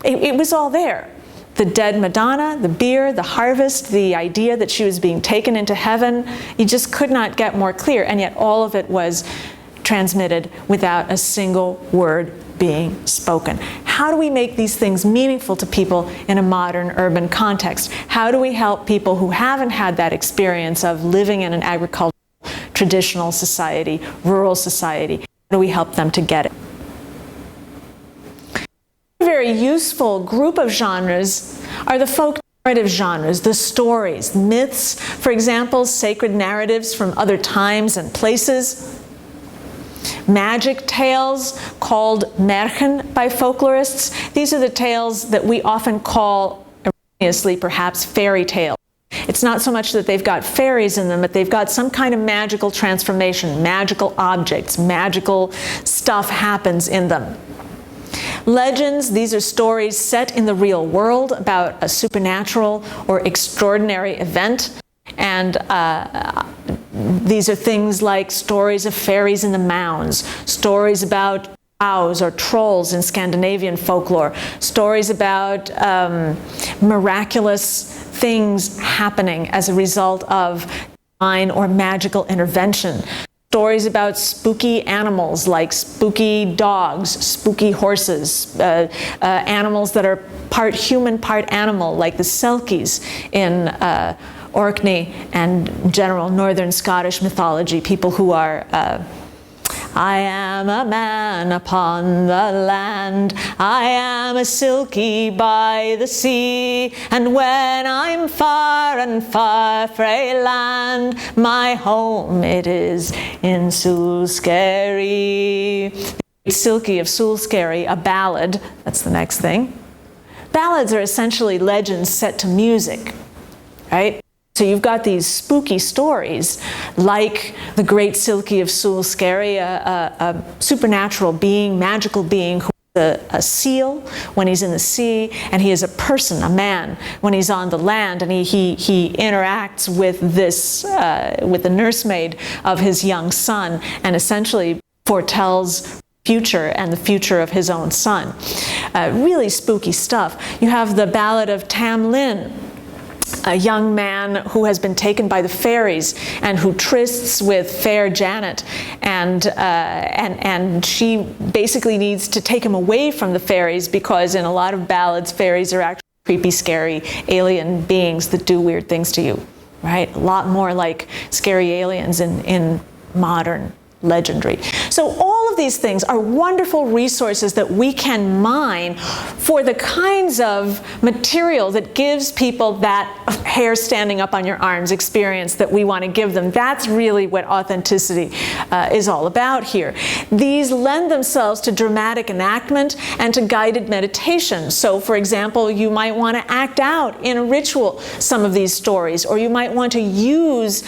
It was all there. The dead Madonna, the bier, the harvest, the idea that she was being taken into heaven. You just could not get more clear, and yet all of it was transmitted without a single word being spoken. How do we make these things meaningful to people in a modern urban context? How do we help people who haven't had that experience of living in an agricultural, traditional society, rural society? How do we help them to get it? A very useful group of genres are the folk narrative genres, the stories, myths, for example, sacred narratives from other times and places. Magic tales called Märchen by folklorists. These are the tales that we often call, erroneously perhaps, fairy tales. It's not so much that they've got fairies in them, but they've got some kind of magical transformation, magical objects, magical stuff happens in them. Legends, these are stories set in the real world about a supernatural or extraordinary event. And these are things like stories of fairies in the mounds, stories about owls or trolls in Scandinavian folklore, stories about miraculous things happening as a result of divine or magical intervention. Stories about spooky animals like spooky dogs, spooky horses, animals that are part human, part animal, like the Selkies in Orkney and general northern Scottish mythology, people who are I am a man upon the land, I am a silky by the sea, and when I'm far and far frae land, my home it is in Sulskerry. Silky of Sulskerry, a ballad, that's the next thing. Ballads are essentially legends set to music, right? So you've got these spooky stories, like the great Silki of Sulskeri, a supernatural being, magical being, who is a seal when he's in the sea, and he is a person, a man, when he's on the land, and he interacts with with the nursemaid of his young son, and essentially foretells future and the future of his own son. Really spooky stuff. You have the Ballad of Tam Lin, a young man who has been taken by the fairies and who trysts with Fair Janet, and she basically needs to take him away from the fairies, because in a lot of ballads, fairies are actually creepy, scary alien beings that do weird things to you, right? A lot more like scary aliens in modern legendary. So all of these things are wonderful resources that we can mine for the kinds of material that gives people that hair standing up on your arms experience that we want to give them. That's really what authenticity is all about here. These lend themselves to dramatic enactment and to guided meditation. So, for example, you might want to act out in a ritual some of these stories, or you might want to use,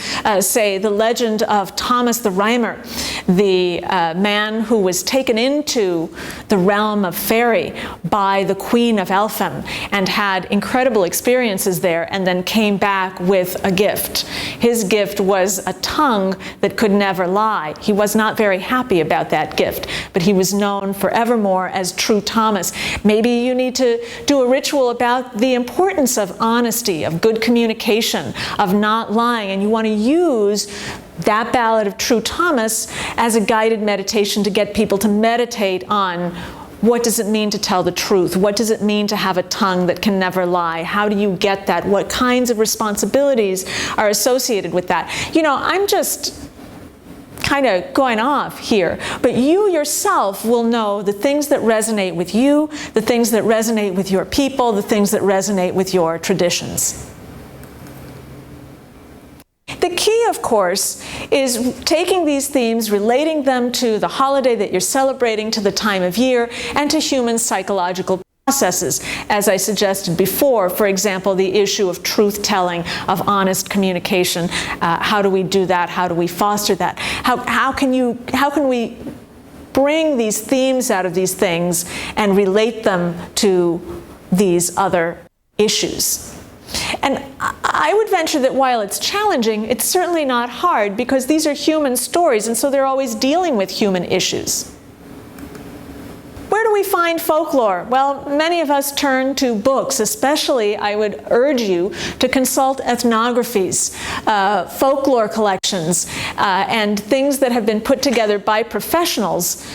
say, the legend of Thomas the Rhymer, the man who was taken into the realm of fairy by the Queen of Elfham and had incredible experiences there, and then came back with a gift. His gift was a tongue that could never lie. He was not very happy about that gift, but he was known forevermore as True Thomas. Maybe you need to do a ritual about the importance of honesty, of good communication, of not lying, and you want to use that Ballad of True Thomas as a guided meditation to get people to meditate on what does it mean to tell the truth? What does it mean to have a tongue that can never lie? How do you get that? What kinds of responsibilities are associated with that? You know, I'm just kind of going off here, but you yourself will know the things that resonate with you, the things that resonate with your people, the things that resonate with your traditions. The key, of course, is taking these themes, relating them to the holiday that you're celebrating, to the time of year, and to human psychological processes. As I suggested before, for example, the issue of truth-telling, of honest communication. How do we do that? How do we foster that? How can we bring these themes out of these things and relate them to these other issues? And I would venture that while it's challenging, it's certainly not hard, because these are human stories, and so they're always dealing with human issues. Where do we find folklore? Well, many of us turn to books. Especially, I would urge you to consult ethnographies, folklore collections, and things that have been put together by professionals,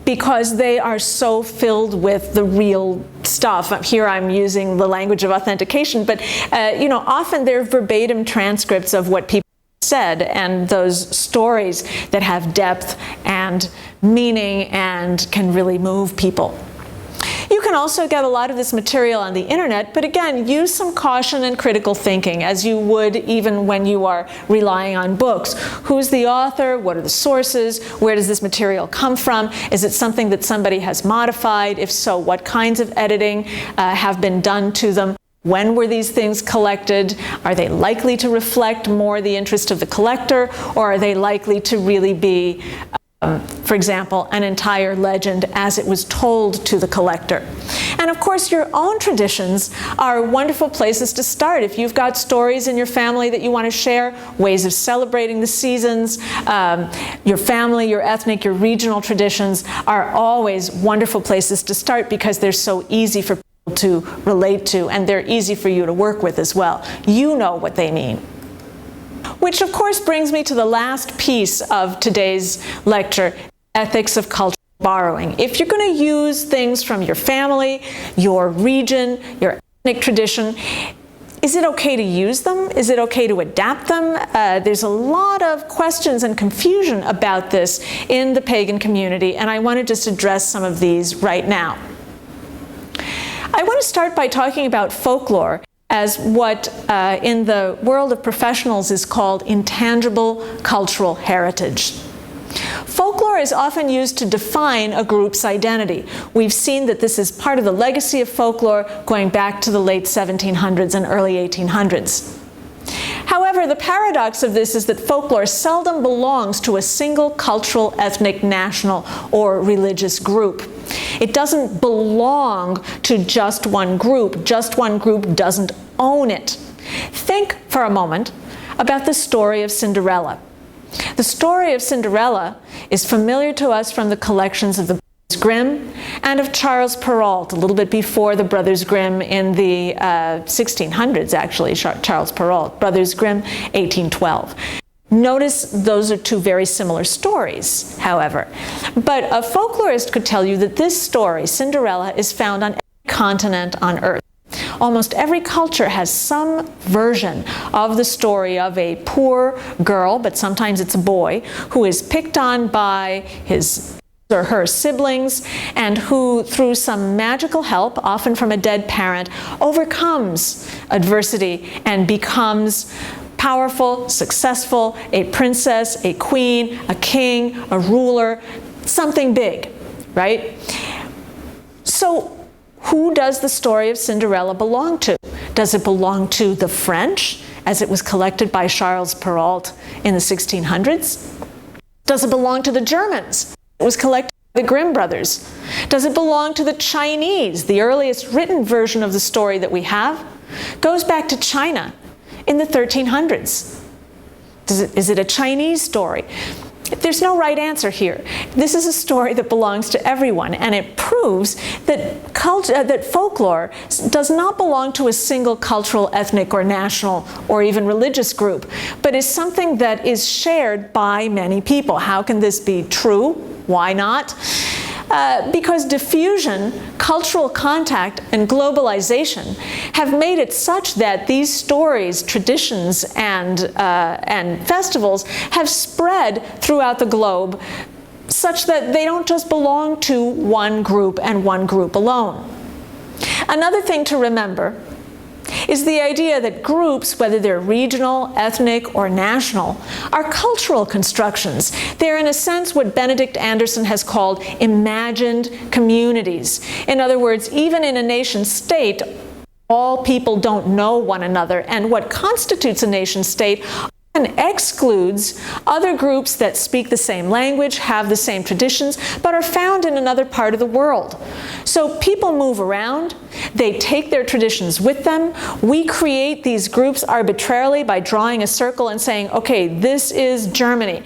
because they are so filled with the real stuff. Here I'm using the language of authentication, but often they're verbatim transcripts of what people said, and those stories that have depth and meaning and can really move people. You can also get a lot of this material on the internet, but again, use some caution and critical thinking, as you would even when you are relying on books. Who's the author? What are the sources? Where does this material come from? Is it something that somebody has modified? If so, what kinds of editing have been done to them? When were these things collected? Are they likely to reflect more the interest of the collector, or are they likely to really be for example, an entire legend as it was told to the collector? And of course, your own traditions are wonderful places to start. If you've got stories in your family that you want to share, ways of celebrating the seasons, your family, your ethnic, your regional traditions are always wonderful places to start, because they're so easy for people to relate to, and they're easy for you to work with as well. You know what they mean. Which, of course, brings me to the last piece of today's lecture, ethics of cultural borrowing. If you're going to use things from your family, your region, your ethnic tradition, is it okay to use them? Is it okay to adapt them? There's a lot of questions and confusion about this in the pagan community, and I want to just address some of these right now. I want to start by talking about folklore as what in the world of professionals is called intangible cultural heritage. Folklore is often used to define a group's identity. We've seen that this is part of the legacy of folklore going back to the late 1700s and early 1800s. However, the paradox of this is that folklore seldom belongs to a single cultural, ethnic, national, or religious group. It doesn't belong to just one group. Just one group doesn't own it. Think for a moment about the story of Cinderella. The story of Cinderella is familiar to us from the collections of the Brothers Grimm and of Charles Perrault, a little bit before the Brothers Grimm in the 1600s, actually, Charles Perrault. Brothers Grimm, 1812. Notice those are two very similar stories, however. But a folklorist could tell you that this story, Cinderella, is found on every continent on Earth. Almost every culture has some version of the story of a poor girl, but sometimes it's a boy, who is picked on by his or her siblings, and who, through some magical help, often from a dead parent, overcomes adversity and becomes powerful, successful, a princess, a queen, a king, a ruler, something big, right? So who does the story of Cinderella belong to? Does it belong to the French, as it was collected by Charles Perrault in the 1600s? Does it belong to the Germans? It was collected by the Grimm brothers. Does it belong to the Chinese? The earliest written version of the story that we have goes back to China in the 1300s. Is it a Chinese story? There's no right answer here. This is a story that belongs to everyone, and it proves that that folklore does not belong to a single cultural, ethnic, or national, or even religious group, but is something that is shared by many people. How can this be true? Why not? Because diffusion, cultural contact, and globalization have made it such that these stories, traditions, and festivals have spread throughout the globe such that they don't just belong to one group and one group alone. Another thing to remember is the idea that groups, whether they're regional, ethnic, or national, are cultural constructions. They're, in a sense, what Benedict Anderson has called imagined communities. In other words, even in a nation state, all people don't know one another, and what constitutes a nation state often excludes other groups that speak the same language, have the same traditions, but are found in another part of the world. So people move around, they take their traditions with them. We create these groups arbitrarily by drawing a circle and saying, okay, this is Germany.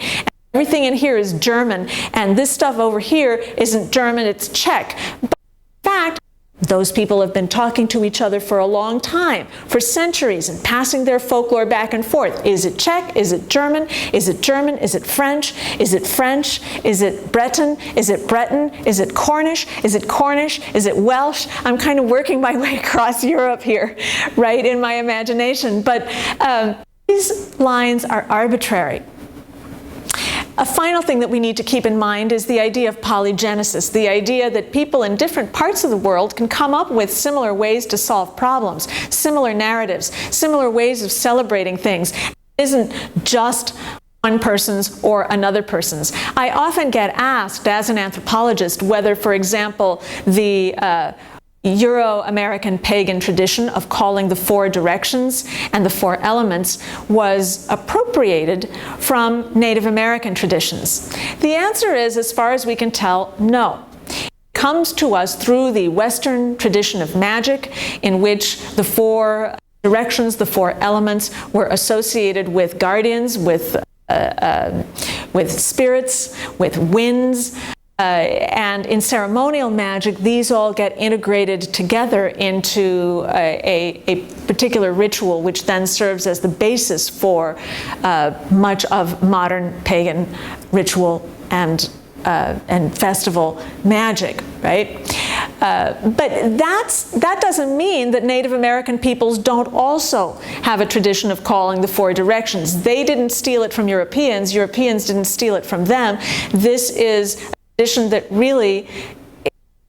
Everything in here is German, and this stuff over here isn't German, it's Czech. But in fact, those people have been talking to each other for a long time, for centuries, and passing their folklore back and forth. Is it Czech? Is it German? Is it German? Is it French? Is it French? Is it Breton? Is it Breton? Is it Cornish? Is it Cornish? Is it Welsh? I'm kind of working my way across Europe here, right, in my imagination. But these lines are arbitrary. A final thing that we need to keep in mind is the idea of polygenesis, the idea that people in different parts of the world can come up with similar ways to solve problems, similar narratives, similar ways of celebrating things. It isn't just one person's or another person's. I often get asked as an anthropologist whether, for example, the Euro-American pagan tradition of calling the four directions and the four elements was appropriated from Native American traditions. The answer is, as far as we can tell, no. It comes to us through the Western tradition of magic, in which the four directions, the four elements, were associated with guardians, with spirits, with winds. And in ceremonial magic, these all get integrated together into a particular ritual, which then serves as the basis for much of modern pagan ritual and festival magic, right? But that doesn't mean that Native American peoples don't also have a tradition of calling the four directions. They didn't steal it from Europeans. Europeans didn't steal it from them. This is tradition that really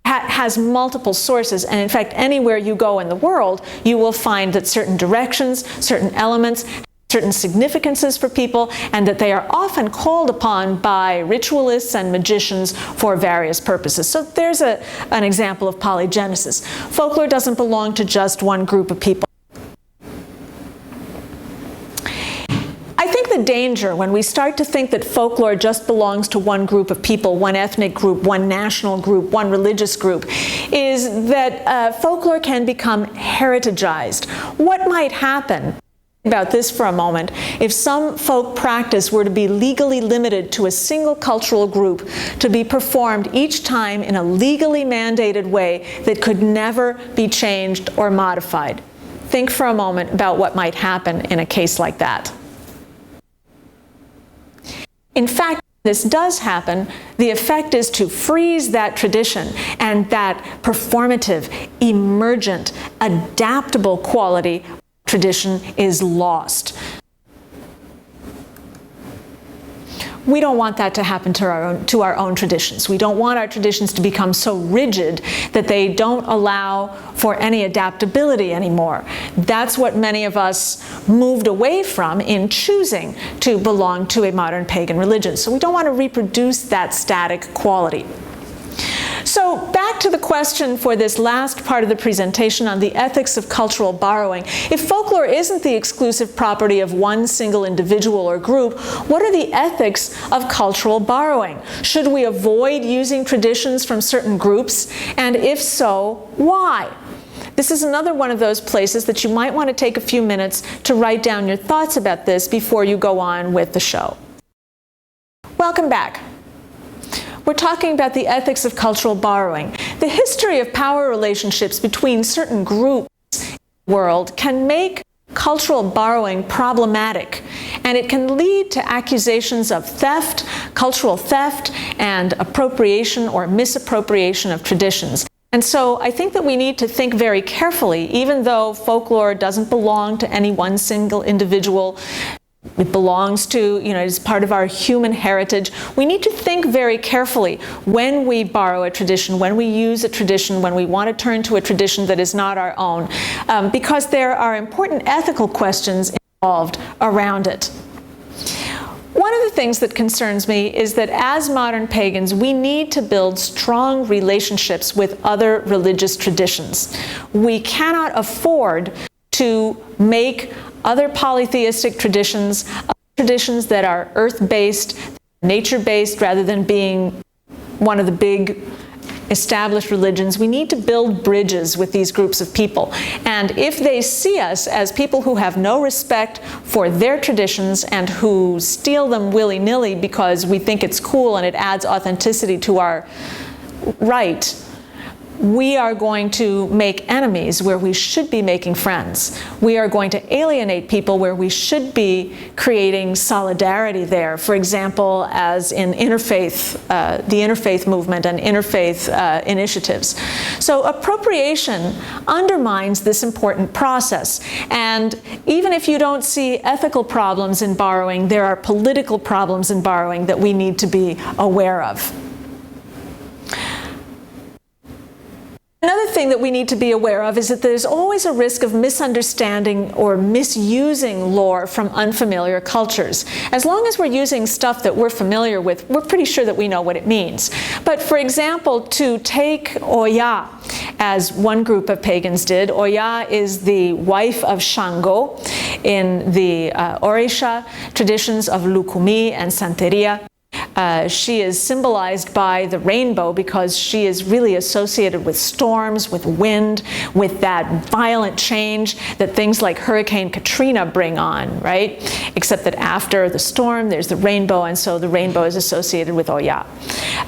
has multiple sources, and in fact, anywhere you go in the world, you will find that certain directions, certain elements, certain significances for people, and that they are often called upon by ritualists and magicians for various purposes. So there's an example of polygenesis. Folklore doesn't belong to just one group of people. danger when we start to think that folklore just belongs to one group of people, one ethnic group, one national group, one religious group, is that folklore can become heritagized. What might happen about this for a moment if some folk practice were to be legally limited to a single cultural group to be performed each time in a legally mandated way that could never be changed or modified? Think for a moment about what might happen in a case like that. In fact, this does happen, the effect is to freeze that tradition, and that performative, emergent, adaptable quality tradition is lost. We don't want that to happen to our own traditions. We don't want our traditions to become so rigid that they don't allow for any adaptability anymore. That's what many of us moved away from in choosing to belong to a modern pagan religion. So we don't want to reproduce that static quality. So back to the question for this last part of the presentation on the ethics of cultural borrowing. If folklore isn't the exclusive property of one single individual or group, what are the ethics of cultural borrowing? Should we avoid using traditions from certain groups? And if so, why? This is another one of those places that you might want to take a few minutes to write down your thoughts about this before you go on with the show. Welcome back. We're talking about the ethics of cultural borrowing. The history of power relationships between certain groups in the world can make cultural borrowing problematic, and it can lead to accusations of theft, cultural theft, and appropriation or misappropriation of traditions. And so I think that we need to think very carefully, even though folklore doesn't belong to any one single individual. It belongs to, it's part of our human heritage. We need to think very carefully when we borrow a tradition, when we use a tradition, when we want to turn to a tradition that is not our own, because there are important ethical questions involved around it. One of the things that concerns me is that as modern pagans, we need to build strong relationships with other religious traditions. We cannot afford to make other polytheistic traditions, traditions that are earth-based, nature-based, rather than being one of the big established religions. We need to build bridges with these groups of people. And if they see us as people who have no respect for their traditions and who steal them willy-nilly because we think it's cool and it adds authenticity to our rite, we are going to make enemies where we should be making friends. We are going to alienate people where we should be creating solidarity there. For example, as in interfaith, the interfaith movement and interfaith initiatives. So appropriation undermines this important process. And even if you don't see ethical problems in borrowing, there are political problems in borrowing that we need to be aware of. Another thing that we need to be aware of is that there's always a risk of misunderstanding or misusing lore from unfamiliar cultures. As long as we're using stuff that we're familiar with, we're pretty sure that we know what it means. But for example, to take Oya, as one group of pagans did, Oya is the wife of Shango in the Orisha traditions of Lukumi and Santeria. She is symbolized by the rainbow because she is really associated with storms, with wind, with that violent change that things like Hurricane Katrina bring on, right? Except that after the storm, there's the rainbow, and so the rainbow is associated with Oya.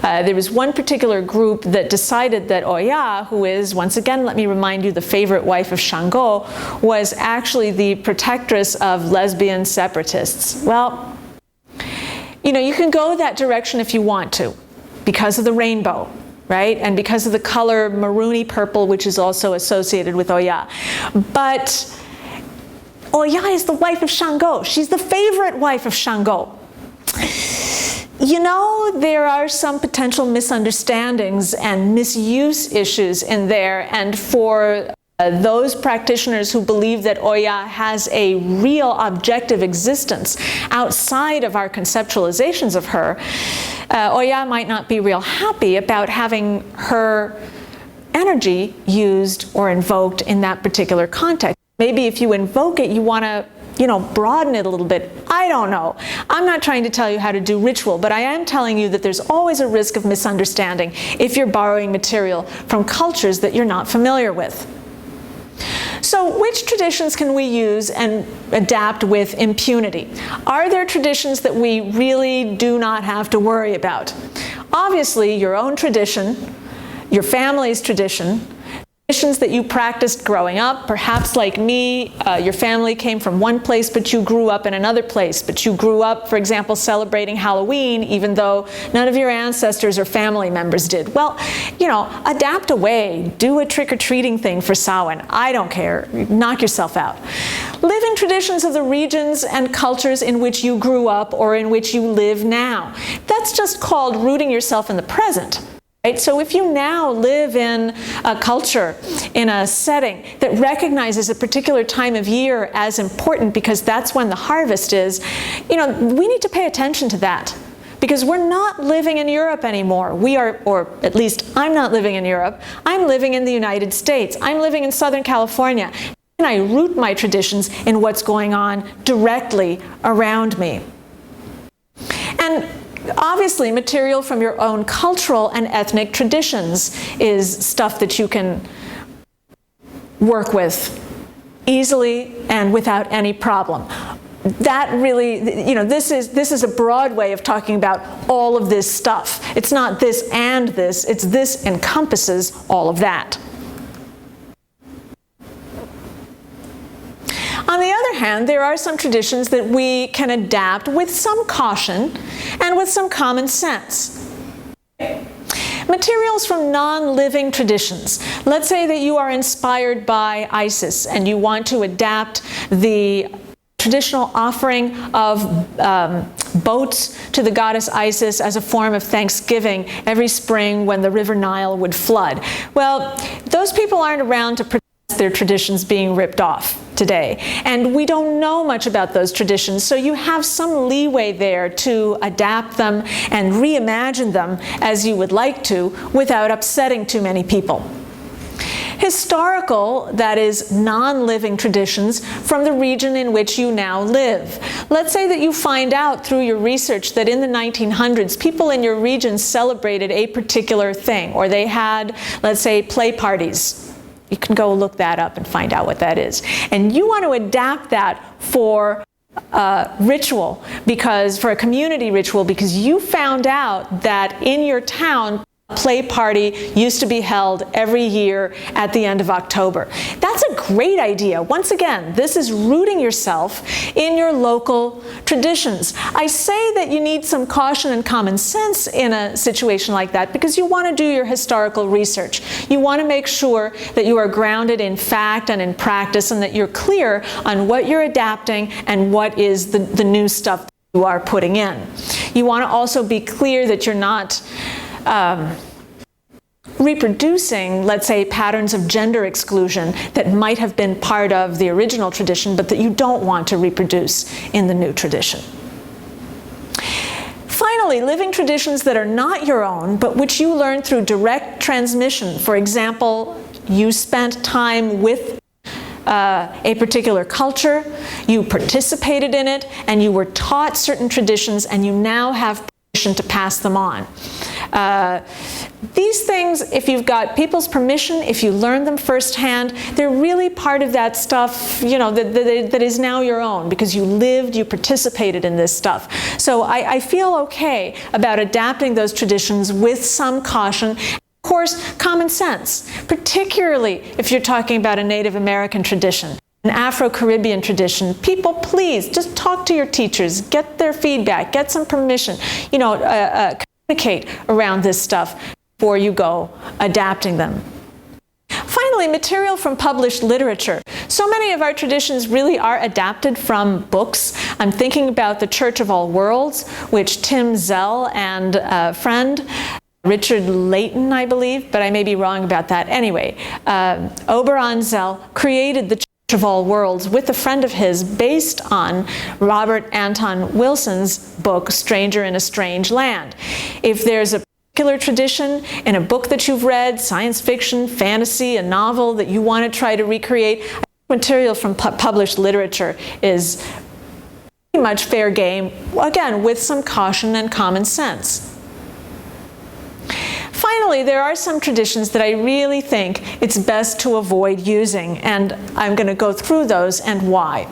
There was one particular group that decided that Oya, who is, once again, let me remind you, the favorite wife of Shango, was actually the protectress of lesbian separatists. Well, you can go that direction if you want to, because of the rainbow, right? And because of the color maroony purple, which is also associated with Oya. But Oya is the wife of Shango. She's the favorite wife of Shango. There are some potential misunderstandings and misuse issues in there, and for those practitioners who believe that Oya has a real objective existence outside of our conceptualizations of her, Oya might not be real happy about having her energy used or invoked in that particular context. Maybe if you invoke it, you want to broaden it a little bit. I don't know. I'm not trying to tell you how to do ritual, but I am telling you that there's always a risk of misunderstanding if you're borrowing material from cultures that you're not familiar with. So which traditions can we use and adapt with impunity? Are there traditions that we really do not have to worry about? Obviously, your own tradition, your family's traditions that you practiced growing up. Perhaps like me, your family came from one place, but you grew up in another place. But you grew up, for example, celebrating Halloween, even though none of your ancestors or family members did. Well, adapt away. Do a trick-or-treating thing for Samhain. I don't care. Knock yourself out. Live in traditions of the regions and cultures in which you grew up or in which you live now. That's just called rooting yourself in the present. So if you now live in a culture, in a setting that recognizes a particular time of year as important because that's when the harvest is, we need to pay attention to that. Because we're not living in Europe anymore. We are, or at least I'm not living in Europe. I'm living in the United States. I'm living in Southern California. And I root my traditions in what's going on directly around me. And obviously, material from your own cultural and ethnic traditions is stuff that you can work with easily and without any problem. That really, this is a broad way of talking about all of this stuff. It's not this and this, it's this encompasses all of that. On the other hand, there are some traditions that we can adapt with some caution and with some common sense. Materials from non-living traditions. Let's say that you are inspired by Isis and you want to adapt the traditional offering of boats to the goddess Isis as a form of thanksgiving every spring when the River Nile would flood. Well, those people aren't around to protect their traditions being ripped off today. And we don't know much about those traditions, so you have some leeway there to adapt them and reimagine them as you would like to without upsetting too many people. Historical, that is, non-living traditions from the region in which you now live. Let's say that you find out through your research that in the 1900s, people in your region celebrated a particular thing, or they had, let's say, play parties. You can go look that up and find out what that is. And you want to adapt that for ritual, for a community ritual, because you found out that in your town, a play party used to be held every year at the end of October. That's a great idea. Once again, this is rooting yourself in your local traditions. I say that you need some caution and common sense in a situation like that because you want to do your historical research. You want to make sure that you are grounded in fact and in practice and that you're clear on what you're adapting and what is the new stuff that you are putting in. You want to also be clear that you're not reproducing, let's say, patterns of gender exclusion that might have been part of the original tradition, but that you don't want to reproduce in the new tradition. Finally, living traditions that are not your own, but which you learn through direct transmission. For example, you spent time with a particular culture, you participated in it, and you were taught certain traditions, and you now have permission to pass them on. These things, if you've got people's permission, if you learn them firsthand, they're really part of that stuff, that is now your own because you lived, you participated in this stuff. So I feel okay about adapting those traditions with some caution. Of course, common sense, particularly if you're talking about a Native American tradition. An Afro-Caribbean tradition, people, please just talk to your teachers, get their feedback, get some permission, communicate around this stuff before you go adapting them. Finally, material from published literature. So many of our traditions really are adapted from books. I'm thinking about the Church of All Worlds, which Tim Zell and a friend, Richard Layton, I believe, but I may be wrong about that. Anyway, Oberon Zell created the Church of All Worlds with a friend of his based on Robert Anton Wilson's book, Stranger in a Strange Land. If there's a particular tradition in a book that you've read, science fiction, fantasy, a novel that you want to try to recreate, material from published literature is pretty much fair game, again, with some caution and common sense. Finally, there are some traditions that I really think it's best to avoid using, and I'm going to go through those and why.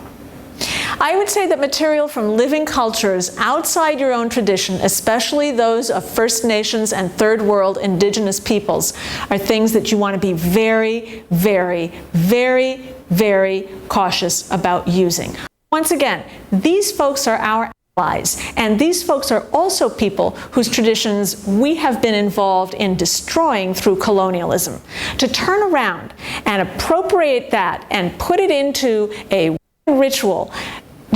I would say that material from living cultures outside your own tradition, especially those of First Nations and Third World indigenous peoples, are things that you want to be very, very, very, very cautious about using. Once again, these folks are our allies, and these folks are also people whose traditions we have been involved in destroying through colonialism. To turn around and appropriate that and put it into a ritual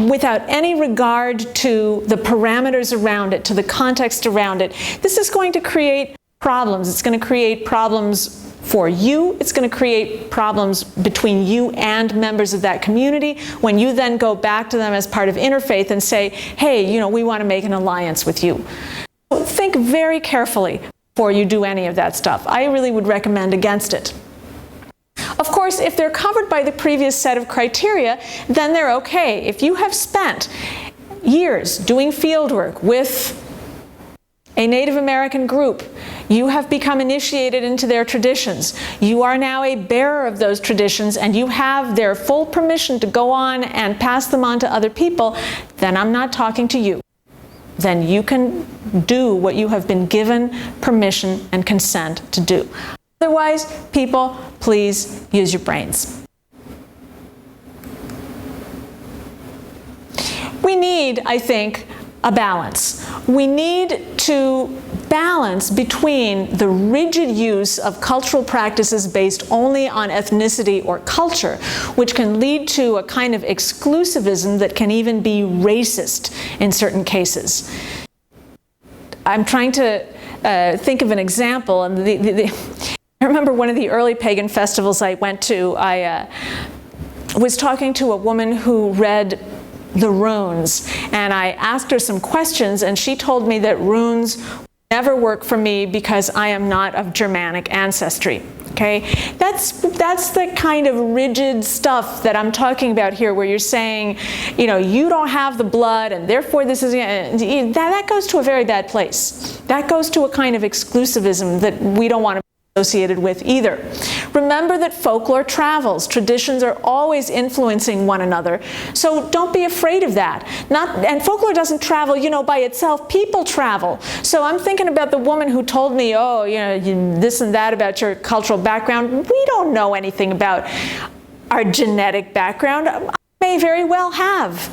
without any regard to the parameters around it, to the context around it, this is going to create problems. It's going to create problems for you. It's going to create problems between you and members of that community when you then go back to them as part of interfaith and say, hey, you know, we want to make an alliance with you. So think very carefully before you do any of that stuff. I really would recommend against it. Of course, if they're covered by the previous set of criteria, then they're okay. If you have spent years doing field work with a Native American group, you have become initiated into their traditions, you are now a bearer of those traditions, and you have their full permission to go on and pass them on to other people, then I'm not talking to you. Then you can do what you have been given permission and consent to do. Otherwise, people, please use your brains. We need, I think, a balance. We need to balance between the rigid use of cultural practices based only on ethnicity or culture, which can lead to a kind of exclusivism that can even be racist in certain cases. I'm trying to think of an example, and I remember one of the early pagan festivals I went to, I was talking to a woman who read the runes, and I asked her some questions, and she told me that runes never work for me because I am not of Germanic ancestry. Okay, that's the kind of rigid stuff that I'm talking about here, where you're saying, you know, you don't have the blood, and therefore this is that goes to a very bad place. That goes to a kind of exclusivism that we don't want to be associated with either. Remember that folklore travels. Traditions are always influencing one another, so don't be afraid of that. And folklore doesn't travel, you know, by itself. People travel. So I'm thinking about the woman who told me, oh, you know, this and that about your cultural background. We don't know anything about our genetic background. I may very well have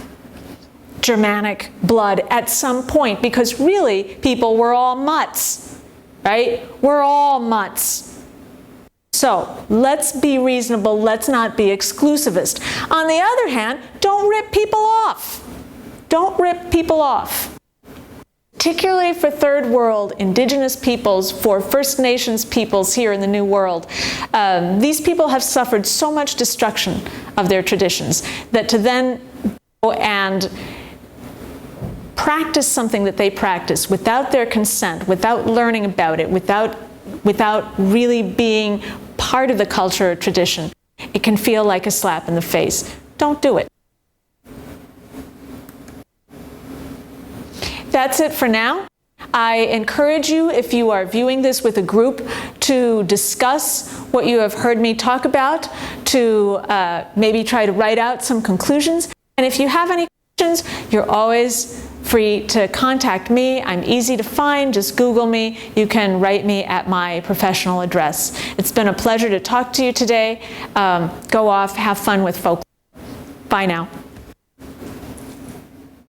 Germanic blood at some point, because really, people, we're all mutts, right? We're all mutts. So let's be reasonable, let's not be exclusivist. On the other hand, don't rip people off. Don't rip people off. Particularly for Third World, indigenous peoples, for First Nations peoples here in the New World. These people have suffered so much destruction of their traditions that to then go and practice something that they practice without their consent, without learning about it, without really being part of the culture or tradition, it can feel like a slap in the face. Don't do it. That's it for now. I encourage you, if you are viewing this with a group, to discuss what you have heard me talk about, to maybe try to write out some conclusions. And if you have any questions, you're always free to contact me. I'm easy to find. Just Google me. You can write me at my professional address. It's been a pleasure to talk to you today. Go off, have fun with folklore. Bye now.